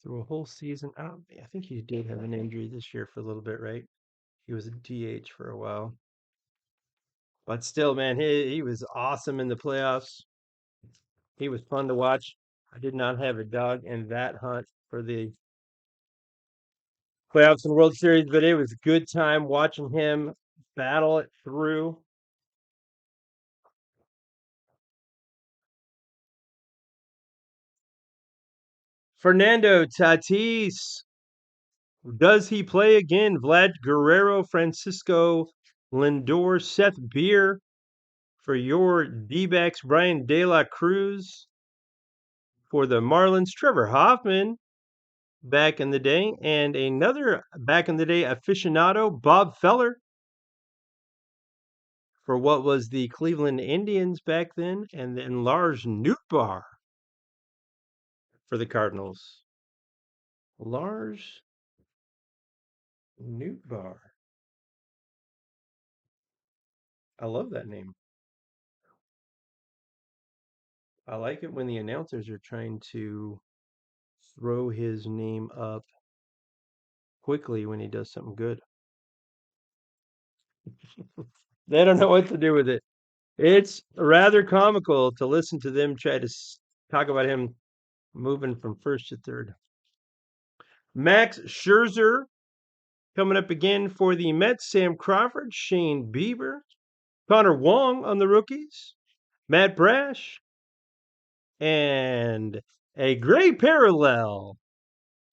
through a whole season. I think he did have an injury this year for a little bit, right? He was a DH for a while. But still, man, he was awesome in the playoffs. He was fun to watch. I did not have a dog in that hunt for the playoffs and World Series, but it was a good time watching him battle it through. Fernando Tatis. Does he play again? Vlad Guerrero, Francisco Lindor, Seth Beer for your D-backs, Brian De La Cruz for the Marlins, Trevor Hoffman back in the day, and another back in the day aficionado, Bob Feller for what was the Cleveland Indians back then, and then Lars Nootbaar for the Cardinals. Lars Nootbaar. I love that name. I like it when the announcers are trying to throw his name up quickly when he does something good. They don't know what to do with it. It's rather comical to listen to them try to talk about him moving from first to third. Max Scherzer coming up again for the Mets. Sam Crawford, Shane Bieber, Connor Wong on the rookies, Matt Brash, and a gray parallel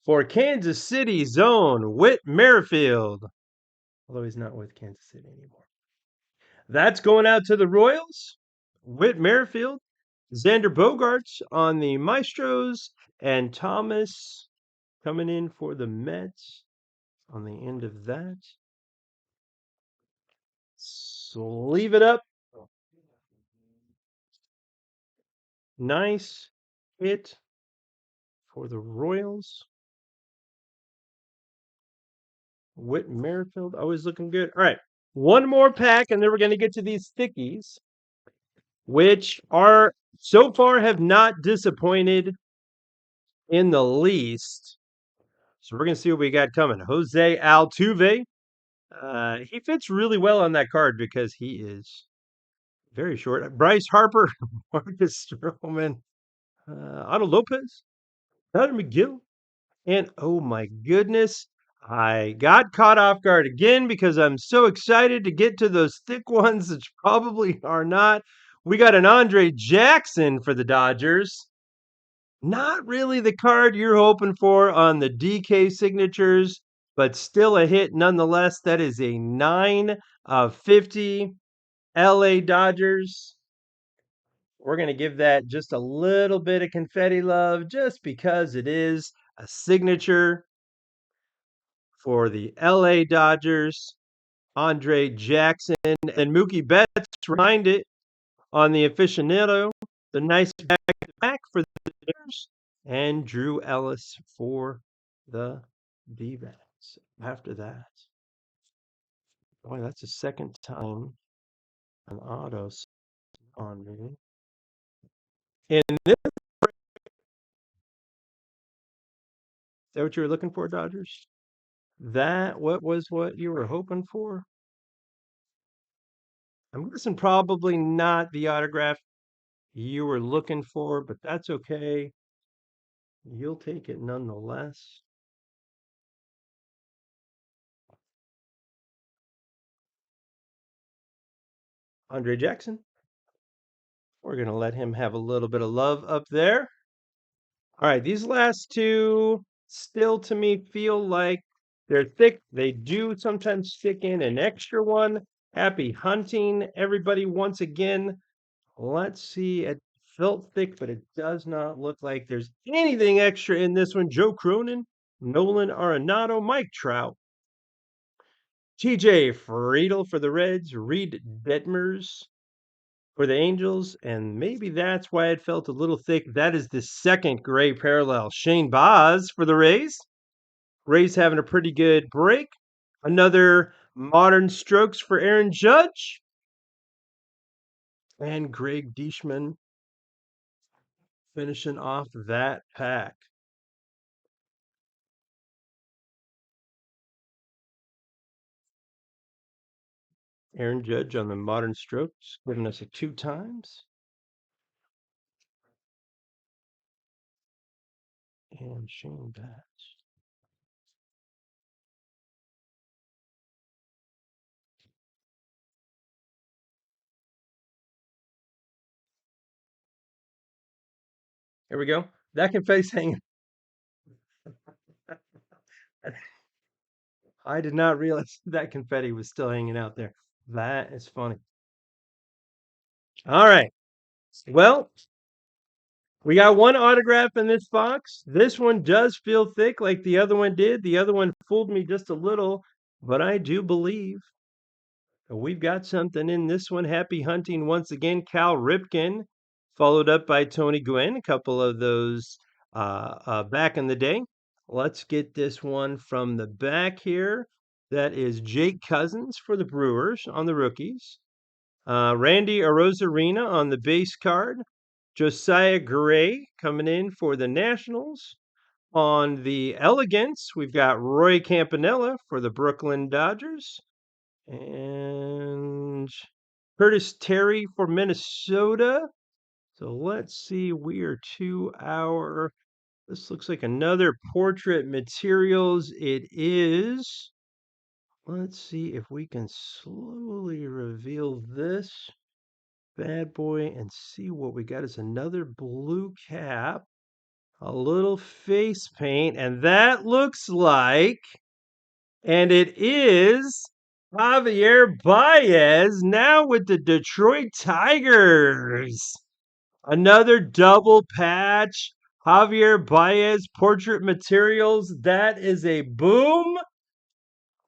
for Kansas City zone, Whit Merrifield. Although he's not with Kansas City anymore. That's going out to the Royals. Whit Merrifield, Xander Bogaerts on the Maestros, and Thomas coming in for the Mets on the end of that. Sleeve it up. Nice hit for the Royals. Whit Merrifield, always looking good. All right, one more pack, and then we're going to get to these thickies, which are so far have not disappointed in the least. So we're going to see what we got coming. Jose Altuve. He fits really well on that card because he is very short. Bryce Harper, Marcus Stroman, Otto Lopez, Tyler McGill, and oh my goodness, I got caught off guard again because I'm so excited to get to those thick ones, which probably are not. We got an Andre Jackson for the Dodgers. Not really the card you're hoping for on the DK signatures, but still a hit nonetheless. That is a 9 of 50 LA Dodgers. We're going to give that just a little bit of confetti love just because it is a signature for the LA Dodgers, Andre Jackson, and Mookie Betts behind it on the aficionado. The nice back for the Bears, and Drew Ellis for the D-backs. After that, boy, that's the second time an auto on me. And is that what you were looking for, Dodgers? That what was what you were hoping for? I'm guessing probably not the autograph you were looking for, but that's okay. You'll take it nonetheless. Andre Jackson. We're going to let him have a little bit of love up there. All right, these last two still to me feel like they're thick. They do sometimes stick in an extra one. Happy hunting, everybody, once again. Let's see. It felt thick, but it does not look like there's anything extra in this one. Joe Cronin, Nolan Arenado, Mike Trout, TJ Friedel for the Reds, Reed Detmers for the Angels, and maybe that's why it felt a little thick. That is the second gray parallel. Shane Baz for the Rays. Rays having a pretty good break. Another modern strokes for Aaron Judge. And Greg Deichmann finishing off that pack. Aaron Judge on the modern strokes, giving us a 2 times. And Shane Baz. Here we go. That confetti's hanging. I did not realize that confetti was still hanging out there. That is funny. All right. Well, we got one autograph in this box. This one does feel thick like the other one did. The other one fooled me just a little, but I do believe we've got something in this one. Happy hunting once again, Cal Ripken, followed up by Tony Gwynn, a couple of those back in the day. Let's get this one from the back here. That is Jake Cousins for the Brewers on the rookies. Randy Arozarena on the base card. Josiah Gray coming in for the Nationals. On the Elegance, we've got Roy Campanella for the Brooklyn Dodgers. And Curtis Terry for Minnesota. So let's see, we are to our, this looks like another portrait materials. It is, let's see if we can slowly reveal this bad boy and see what we got is another blue cap, a little face paint, and that looks like, and it is Javier Baez now with the Detroit Tigers. Another double patch. Javier Baez portrait materials. That is a boom.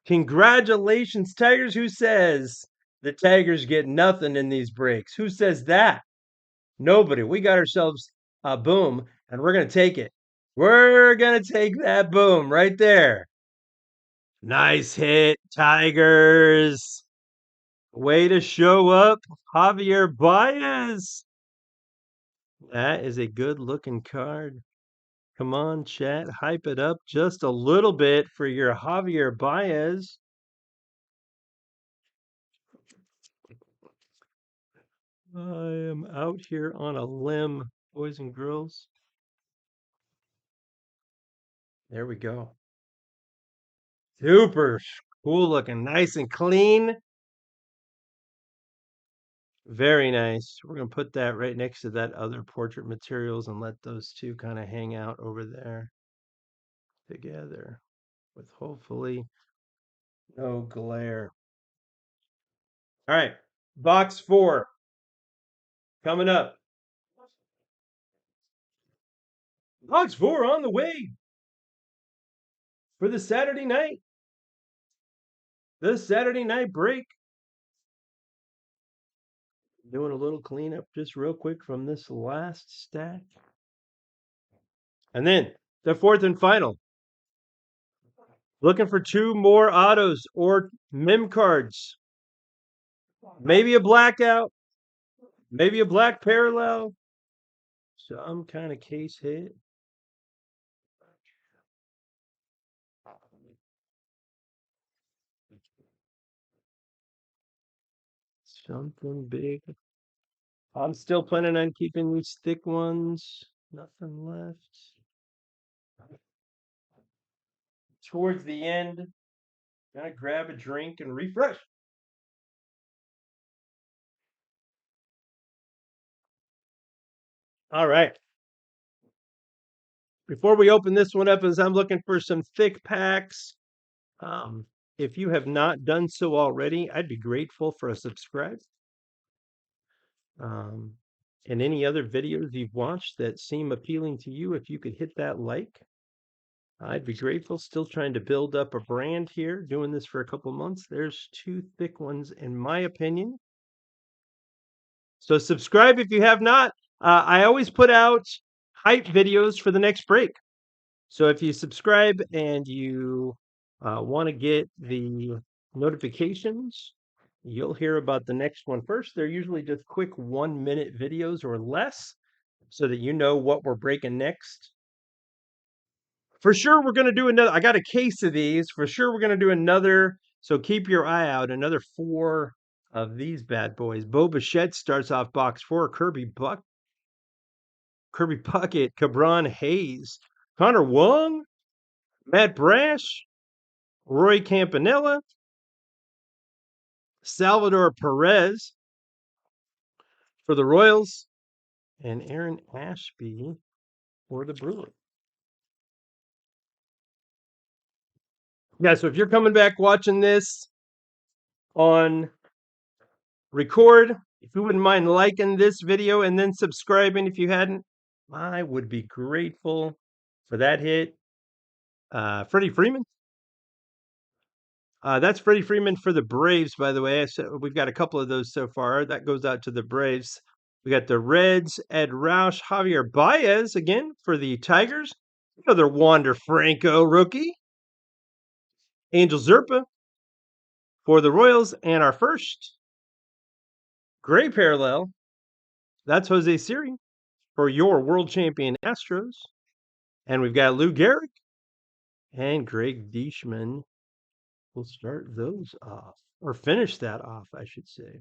Congratulations, Tigers. Who says the Tigers get nothing in these breaks? Who says that? Nobody. We got ourselves a boom, and we're going to take it. We're going to take that boom right there. Nice hit, Tigers. Way to show up, Javier Baez. That is a good looking card. Come on, chat. Hype it up just a little bit for your Javier Baez. I am out here on a limb, boys and girls. There we go. Super cool looking, nice and clean. Very nice. We're going to put that right next to that other portrait materials and let those two kind of hang out over there together with hopefully no glare. All right, box 4 coming up. Box 4 on the way for the Saturday night. The Saturday night break. Doing a little cleanup just real quick from this last stack. And then the fourth and final. Looking for 2 more autos or mem cards. Maybe a blackout. Maybe a black parallel. Some kind of case hit. Something big. I'm still planning on keeping these thick ones. Nothing left. Towards the end, gonna grab a drink and refresh. All right. Before we open this one up, as I'm looking for some thick packs, um, if you have not done so already, I'd be grateful for a subscribe. Um, and any other videos you've watched that seem appealing to you, if you could hit that like, I'd be grateful. Still trying to build up a brand here, doing this for a couple months. There's two thick ones, in my opinion. So subscribe if you have not. I always put out hype videos for the next break. So if you subscribe and you want to get the notifications, you'll hear about the next one first. They're usually just quick 1 minute videos or less so that you know what we're breaking next. For sure, we're going to do another. I got a case of these. For sure, we're going to do another. So keep your eye out. Another 4 of these bad boys. Bo Bichette starts off box 4. Kirby Puckett, Cabron Hayes, Connor Wong, Matt Brash, Roy Campanella, Salvador Perez for the Royals, and Aaron Ashby for the Brewers. Yeah, so if you're coming back watching this on record, if you wouldn't mind liking this video and then subscribing if you hadn't, I would be grateful for that hit. Freddie Freeman. That's Freddie Freeman for the Braves, by the way. So we've got a couple of those so far. That goes out to the Braves. We got the Reds, Ed Roush, Javier Baez again for the Tigers. Another Wander Franco rookie. Angel Zerpa for the Royals. And our first gray parallel, that's Jose Siri for your world champion Astros. And we've got Lou Gehrig and Greg Deichmann. We'll start those off, or finish that off, I should say.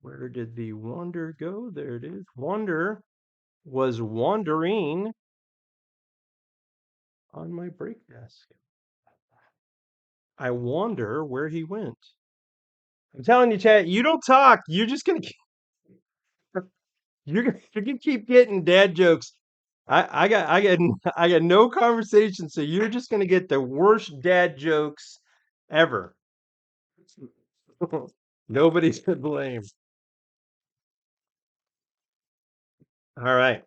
Where did the Wander go? There it is. Wander was wandering on my break desk. I wonder where he went. I'm telling you, chat, you don't talk. You're just gonna you're gonna keep getting dad jokes. I got no conversation, so you're just gonna get the worst dad jokes ever. Nobody's to blame. All right.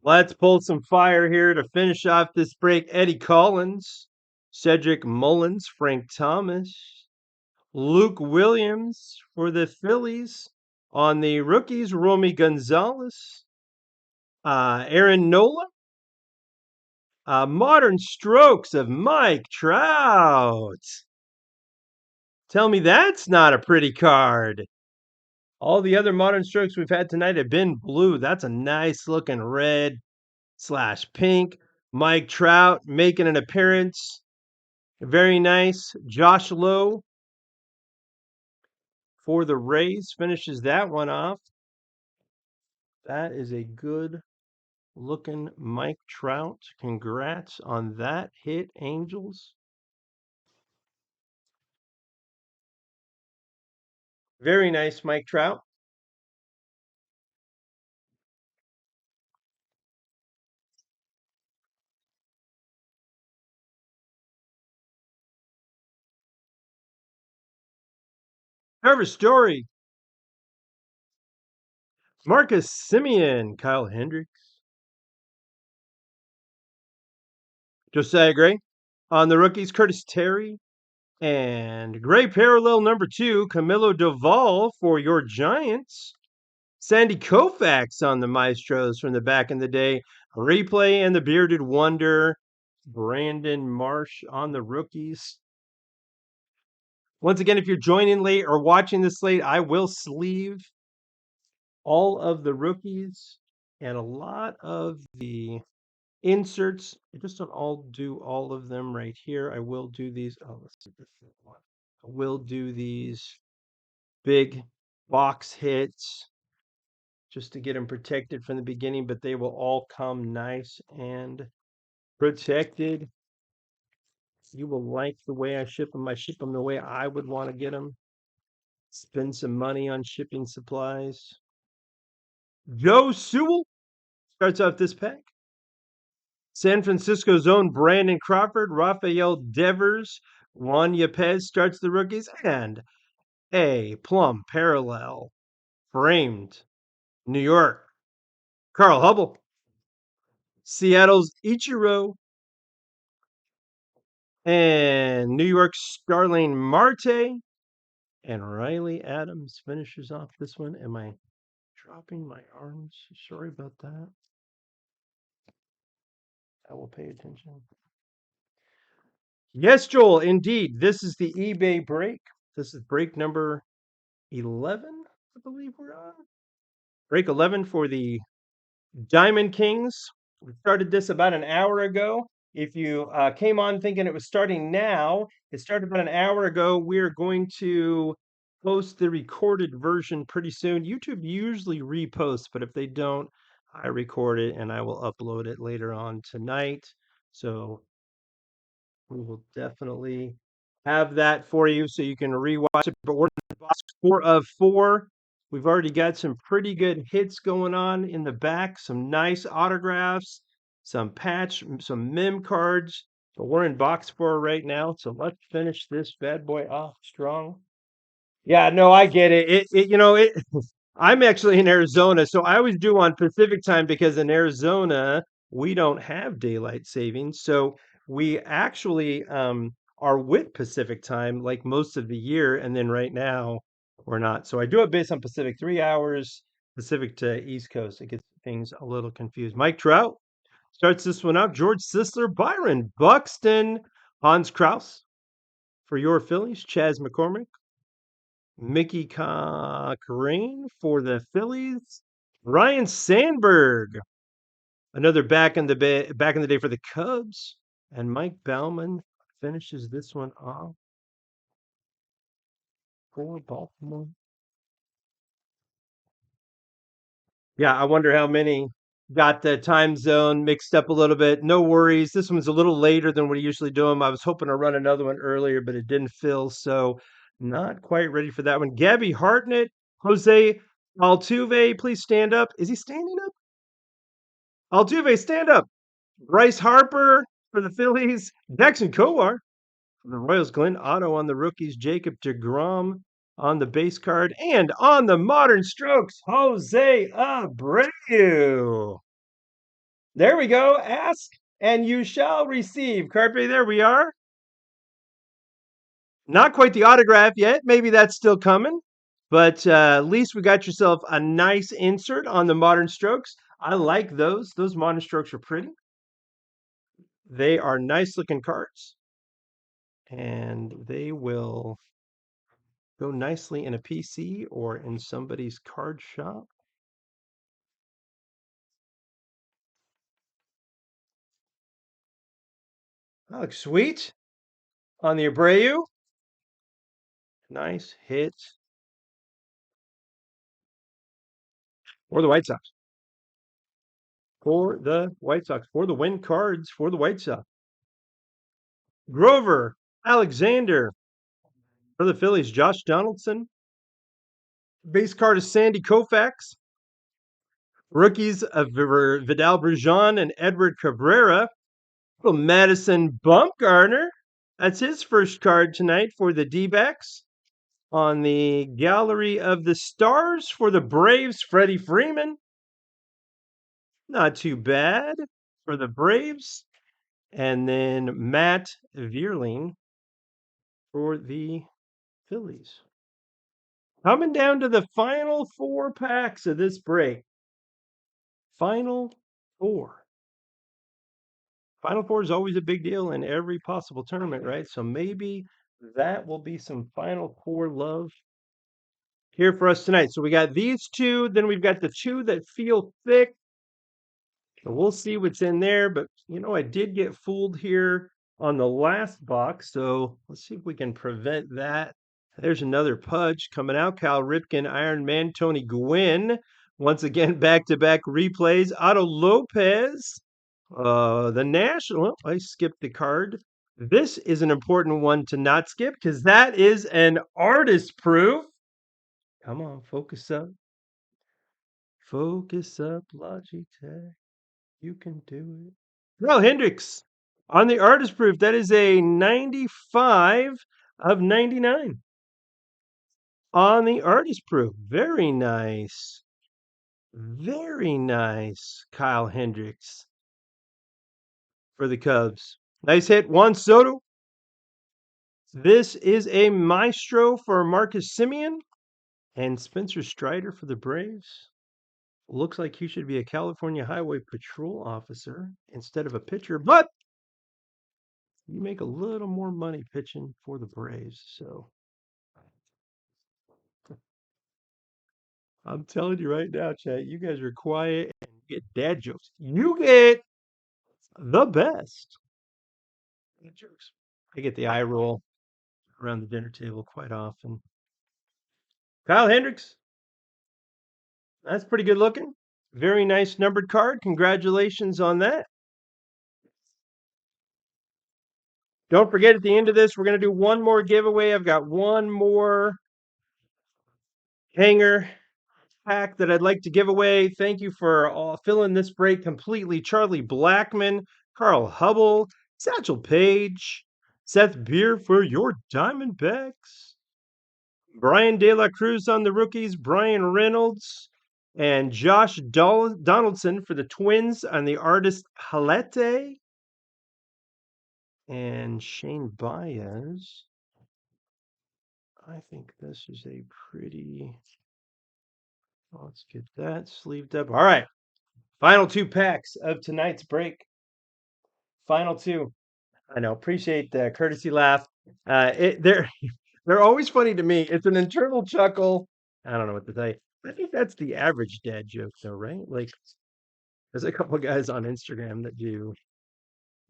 Let's pull some fire here to finish off this break. Eddie Collins, Cedric Mullins, Frank Thomas, Luke Williams for the Phillies. On the rookies, Romy Gonzalez, Aaron Nola, Modern Strokes of Mike Trout. Tell me that's not a pretty card. All the other Modern Strokes we've had tonight have been blue. That's a nice looking red/pink. Mike Trout making an appearance. Very nice. Josh Lowe for the Rays finishes that one off. That is a good looking Mike Trout. Congrats on that hit, Angels. Very nice, Mike Trout. Trevor Story, Marcus Semien, Kyle Hendricks, Josiah Gray. On the rookies, Curtis Terry, and gray parallel number 2, Camilo Doval for your Giants. Sandy Koufax on the Maestros from the back in the day. Replay and the Bearded Wonder. Brandon Marsh on the rookies. Once again, if you're joining late or watching this late, I will sleeve all of the rookies and a lot of the inserts. I just don't all do all of them right here. I will do these. Oh, let's see this one. I will do these big box hits just to get them protected from the beginning, but they will all come nice and protected. You will like the way I ship them. I ship them the way I would want to get them. Spend some money on shipping supplies. Joe Sewell starts off this pack. San Francisco's own Brandon Crawford, Rafael Devers, Juan Yepez starts the rookies, and a plum parallel framed New York. Carl Hubble. Seattle's Ichiro. And New York's Starling Marte. And Riley Adams finishes off this one. Am I dropping my arms? Sorry about that. I will pay attention. Yes, Joel, indeed. This is the eBay break. This is break number 11, I believe we're on. Break 11 for the Diamond Kings. We started this about an hour ago. If you came on thinking it was starting now, it started about an hour ago. We're going to post the recorded version pretty soon. YouTube usually reposts, but if they don't, I record it and I will upload it later on tonight. So we will definitely have that for you so you can rewatch it. But we're in box 4 of 4. We've already got some pretty good hits going on in the back, some nice autographs, some patch, some mem cards. But we're in box 4 right now, so let's finish this bad boy off strong. Yeah, no, I get it. I'm actually in Arizona, so I always do on Pacific time because in Arizona we don't have daylight savings. So we actually are with Pacific time like most of the year, and then right now we're not. So I do it based on Pacific, 3 hours Pacific to East Coast. It gets things a little confused. Mike Trout starts this one out. George Sisler, Byron Buxton, Hans Kraus for your Phillies, Chas McCormick. Mickey Cochrane for the Phillies. Ryan Sandberg, another back in the day for the Cubs, and Mike Baumann finishes this one off for Baltimore. Yeah, I wonder how many got the time zone mixed up a little bit. No worries. This one's a little later than we usually do them. I was hoping to run another one earlier, but it didn't fill, so not quite ready for that one. Gabby Hartnett, Jose Altuve, please stand up. Is he standing up? Altuve, stand up. Bryce Harper for the Phillies. Jackson Kowar for the Royals. Glenn Otto on the rookies. Jacob deGrom on the base card. And on the modern strokes, Jose Abreu. There we go. Ask and you shall receive. Carpe, there we are. Not quite the autograph yet. Maybe that's still coming. But at least we got yourself a nice insert on the modern strokes. I like those. Those modern strokes are pretty. They are nice looking cards. And they will go nicely in a PC or in somebody's card shop. That looks sweet on the Abreu. Nice hit for the White Sox. For the White Sox. For the win cards for the White Sox. Grover Alexander for the Phillies. Josh Donaldson. Base card is Sandy Koufax. Rookies of Vidal Brujan and Edward Cabrera. Madison Bumgarner. That's his first card tonight for the D-backs. On the Gallery of the Stars for the Braves, Freddie Freeman. Not too bad for the Braves. And then Matt Vierling for the Phillies. Coming down to the final 4 packs of this break. Final 4. Final Four is always a big deal in every possible tournament, right? So maybe that will be some Final Four love here for us tonight. So we got these two, then we've got the two that feel thick. So we'll see what's in there. But I did get fooled here on the last box. So let's see if we can prevent that. There's another Pudge coming out. Cal Ripken, Iron Man, Tony Gwynn. Once again, back-to-back replays. Otto Lopez. The National. Well, I skipped the card. This is an important one to not skip because that is an artist proof. Come on, focus up. Focus up, Logitech. You can do it. Well, Hendricks on the artist proof. That is a 95 of 99 on the artist proof. Very nice. Very nice, Kyle Hendricks for the Cubs. Nice hit, Juan Soto. This is a Maestro for Marcus Semien and Spencer Strider for the Braves. Looks like he should be a California Highway Patrol officer instead of a pitcher, but you make a little more money pitching for the Braves. So I'm telling you right now, chat, you guys are quiet and get dad jokes. You get the best dad jokes. I get the eye roll around the dinner table quite often. Kyle Hendricks. That's pretty good looking. Very nice numbered card. Congratulations on that. Don't forget at the end of this, we're going to do one more giveaway. I've got one more hanger pack that I'd like to give away. Thank you for filling this break completely. Charlie Blackman, Carl Hubble, Satchel Paige, Seth Beer for your Diamondbacks, Brian De La Cruz on the rookies, Brian Reynolds, and Josh Donaldson for the Twins on the artist Halete, and Shane Baez. I think this is a pretty. Let's get that sleeved up. All right. Final 2 packs of tonight's break. Final 2. I know. Appreciate the courtesy laugh. They're they're always funny to me. It's an internal chuckle. I don't know what to tell you. I think that's the average dad joke, though, right? Like, there's a couple of guys on Instagram that do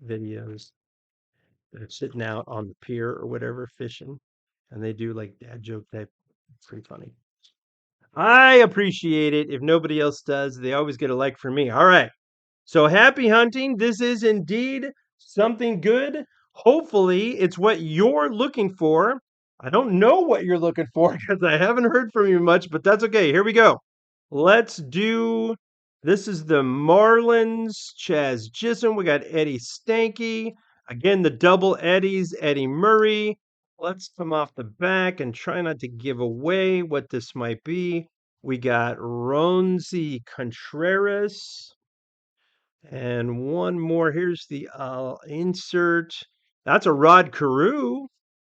videos that are sitting out on the pier or whatever fishing, and they do like dad joke type. It's pretty funny. I appreciate it. If nobody else does, they always get a like for me. All right. So happy hunting. This is indeed something good. Hopefully, it's what you're looking for. I don't know what you're looking for because I haven't heard from you much, but that's okay. Here we go. Let's do this is the Marlins, Chaz Chisholm. We got Eddie Stanky. Again, the double Eddies, Eddie Murray. Let's come off the back and try not to give away what this might be. We got Ronzi Contreras. And one more. Here's the insert. That's a Rod Carew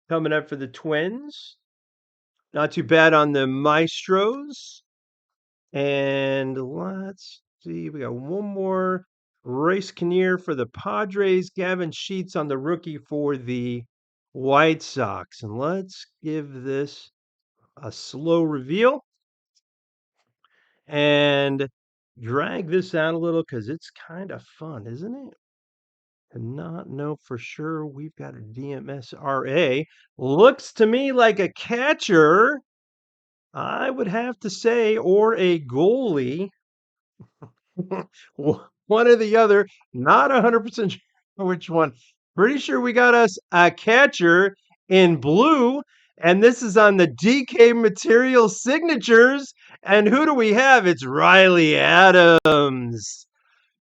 coming up for the Twins. Not too bad on the Maestros. And let's see. We got one more. Royce Kinnear for the Padres. Gavin Sheets on the rookie for the White Sox. And let's give this a slow reveal. And drag this out a little because it's kind of fun, isn't it? To not know for sure we've got a DMSRA. Looks to me like a catcher, I would have to say, or a goalie. One or the other. Not 100% sure which one. Pretty sure we got us a catcher in blue. And this is on the DK Material Signatures. And who do we have? It's Riley Adams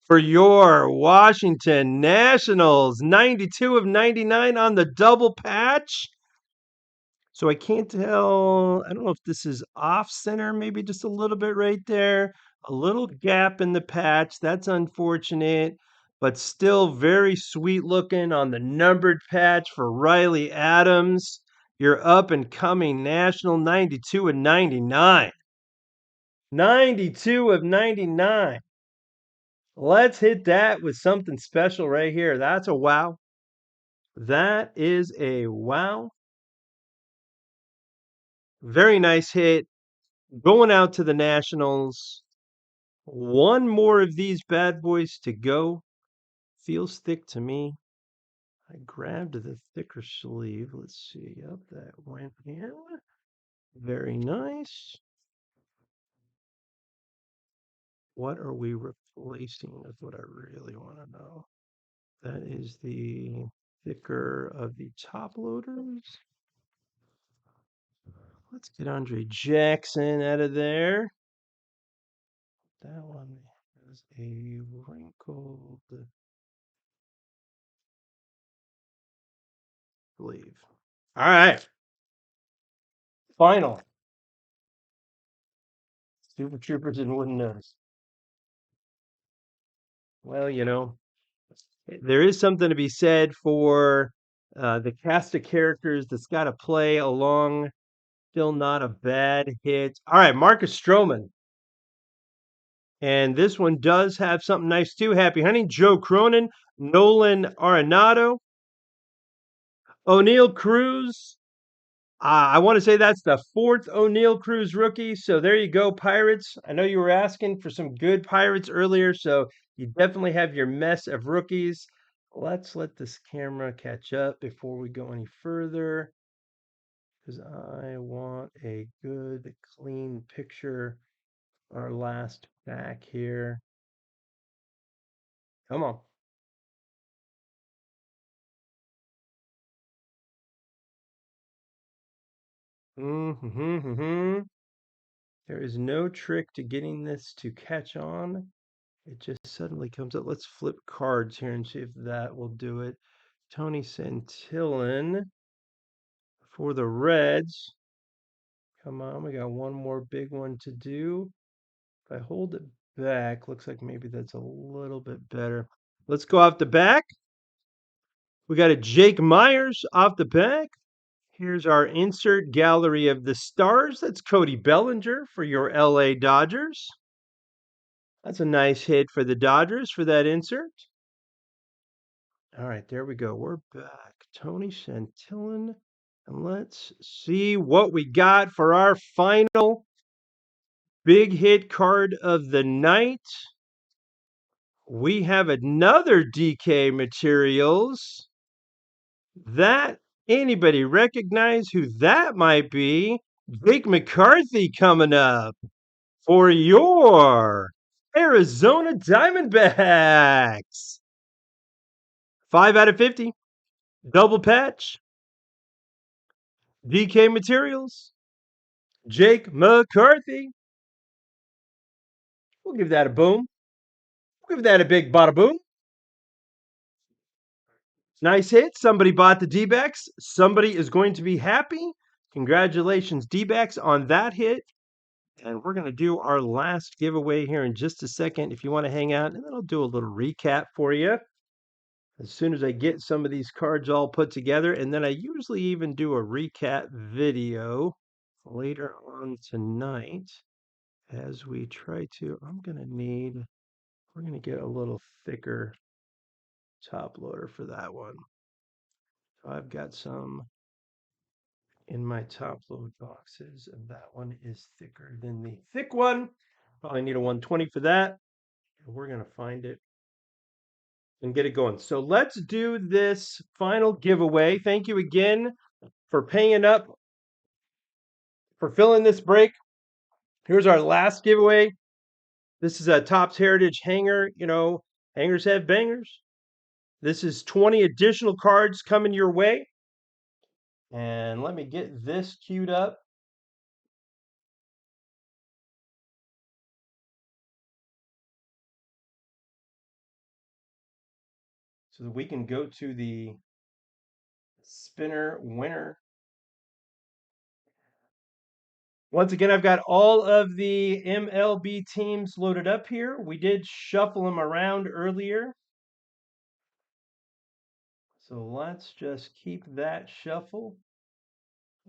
for your Washington Nationals. 92 of 99 on the double patch. So I can't tell. I don't know if this is off center, maybe just a little bit right there. A little gap in the patch. That's unfortunate, but still very sweet looking on the numbered patch for Riley Adams. Your up and coming National 92 and 99. 92 of 99. Let's hit that with something special right here. That's a wow. That is a wow. Very nice hit. Going out to the Nationals. One more of these bad boys to go. Feels thick to me. I grabbed the thicker sleeve. Let's see. Up that went in. Very nice. What are we replacing is what I really want to know. That is the thicker of the top loaders. Let's get Andre Jackson out of there. That one is a wrinkled sleeve. All right. Final. Super Troopers and Wooden Nose. Well, there is something to be said for the cast of characters that's got to play along. Still not a bad hit. All right, Marcus Stroman. And this one does have something nice too. Happy hunting. Joe Cronin, Nolan Arenado, O'Neill Cruz. I want to say that's the fourth O'Neill Cruz rookie. So there you go, Pirates. I know you were asking for some good Pirates earlier, so you definitely have your mess of rookies. Let's let this camera catch up before we go any further, because I want a good, clean picture. Our last back here. Come on. There is no trick to getting this to catch on. It just suddenly comes up. Let's flip cards here and see if that will do it. Tony Santillan for the Reds. Come on, we got one more big one to do. If I hold it back, looks like maybe that's a little bit better. Let's go off the back. We got a Jake Myers off the back. Here's our insert gallery of the stars. That's Cody Bellinger for your LA Dodgers. That's a nice hit for the Dodgers for that insert. All right, there we go. We're back. Tony Santillan. And let's see what we got for our final big hit card of the night. We have another DK Materials. That anybody recognize who that might be? Jake McCarthy coming up for your Arizona Diamondbacks. 5 out of 50. Double patch. DK Materials. Jake McCarthy. We'll give that a boom. We'll give that a big bada boom. Nice hit. Somebody bought the D-backs. Somebody is going to be happy. Congratulations, D-backs, on that hit. And we're going to do our last giveaway here in just a second if you want to hang out. And then I'll do a little recap for you as soon as I get some of these cards all put together. And then I usually even do a recap video later on tonight as we try to. We're going to get a little thicker top loader for that one. So I've got some in my top load boxes, and that one is thicker than the thick one. Probably need a 120 for that. And we're going to find it and get it going. So let's do this final giveaway. Thank you again for paying up for filling this break. Here's our last giveaway. This is a Topps Heritage hanger. Hangers have bangers. This is 20 additional cards coming your way. And let me get this queued up. So that we can go to the spinner winner. Once again, I've got all of the MLB teams loaded up here. We did shuffle them around earlier. So let's just keep that shuffle.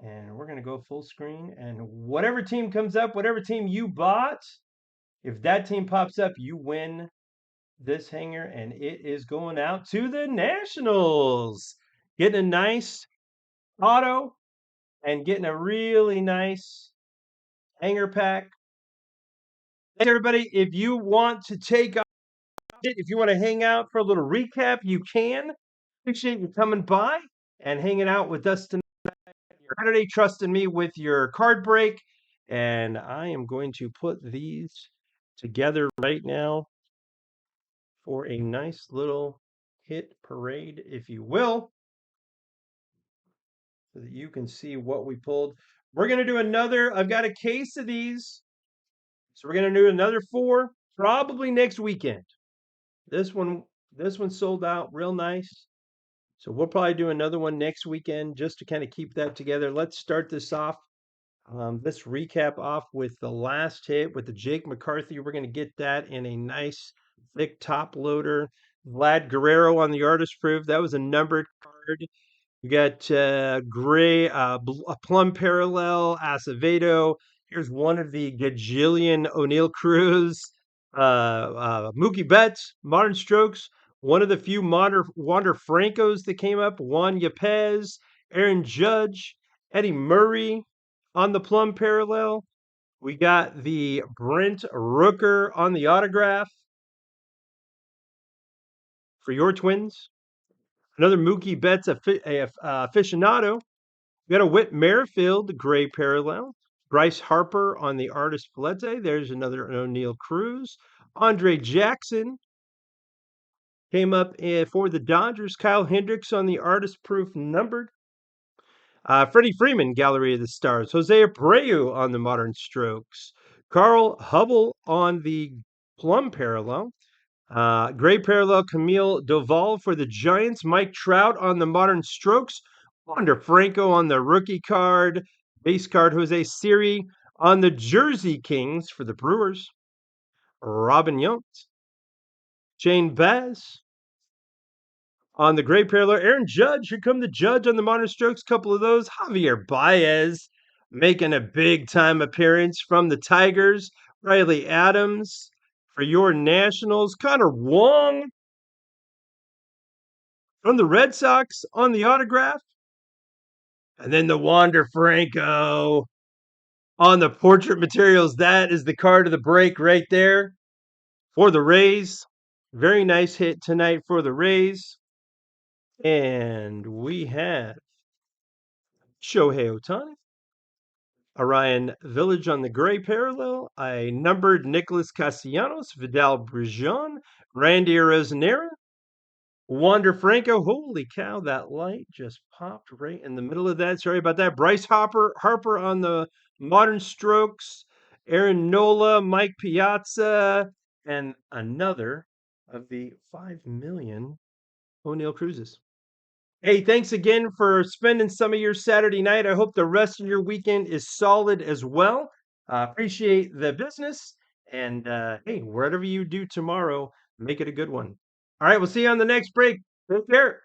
And we're going to go full screen. And whatever team comes up, whatever team you bought, if that team pops up, you win this hanger. And it is going out to the Nationals. Getting a nice auto and getting a really nice hanger pack. Thanks, everybody. If you want to take off, if you want to hang out for a little recap, you can. Appreciate you coming by and hanging out with us tonight. Saturday, trusting me with your card break. And I am going to put these together right now for a nice little hit parade, if you will, so that you can see what we pulled. We're going to do another, I've got a case of these. So we're going to do another 4 probably next weekend. This one sold out real nice. So we'll probably do another one next weekend just to kind of keep that together. Let's start this off. Let's recap off with the last hit with the Jake McCarthy. We're going to get that in a nice thick top loader. Vlad Guerrero on the artist proof. That was a numbered card. You got gray, a plum parallel, Acevedo. Here's one of the gajillion O'Neill Cruz, Mookie Betts, Modern Strokes. One of the few Wander Francos that came up. Juan Yepez, Aaron Judge, Eddie Murray on the plum parallel. We got the Brent Rooker on the autograph for your Twins. Another Mookie Betts aficionado. We got a Whit Merrifield gray parallel. Bryce Harper on the artist Palette. There's another O'Neill Cruz. Andre Jackson came up for the Dodgers. Kyle Hendricks on the artist proof numbered. Freddie Freeman, Gallery of the Stars. Jose Abreu on the Modern Strokes. Carl Hubble on the plum parallel. Gray parallel, Camille Doval for the Giants. Mike Trout on the Modern Strokes. Wander Franco on the rookie card. Base card, Jose Siri on the Jersey Kings for the Brewers. Robin Yount. Shane Baz on the gray parallel. Aaron Judge. Here come the Judge on the Modern Strokes. Couple of those. Javier Baez making a big time appearance from the Tigers. Riley Adams for your Nationals. Connor Wong from the Red Sox on the autograph. And then the Wander Franco on the portrait materials. That is the card of the break right there for the Rays. Very nice hit tonight for the Rays. And we have Shohei Ohtani, Orion Village on the gray parallel. I numbered Nicholas Castellanos, Vidal Brujon, Randy Arozarena, Wander Franco. Holy cow, that light just popped right in the middle of that. Sorry about that. Bryce Harper on the Modern Strokes, Aaron Nola, Mike Piazza, and another of the 5 million O'Neill Cruzes. Hey, thanks again for spending some of your Saturday night. I hope the rest of your weekend is solid as well. Appreciate the business. And hey, whatever you do tomorrow, make it a good one. All right, we'll see you on the next break. Take care.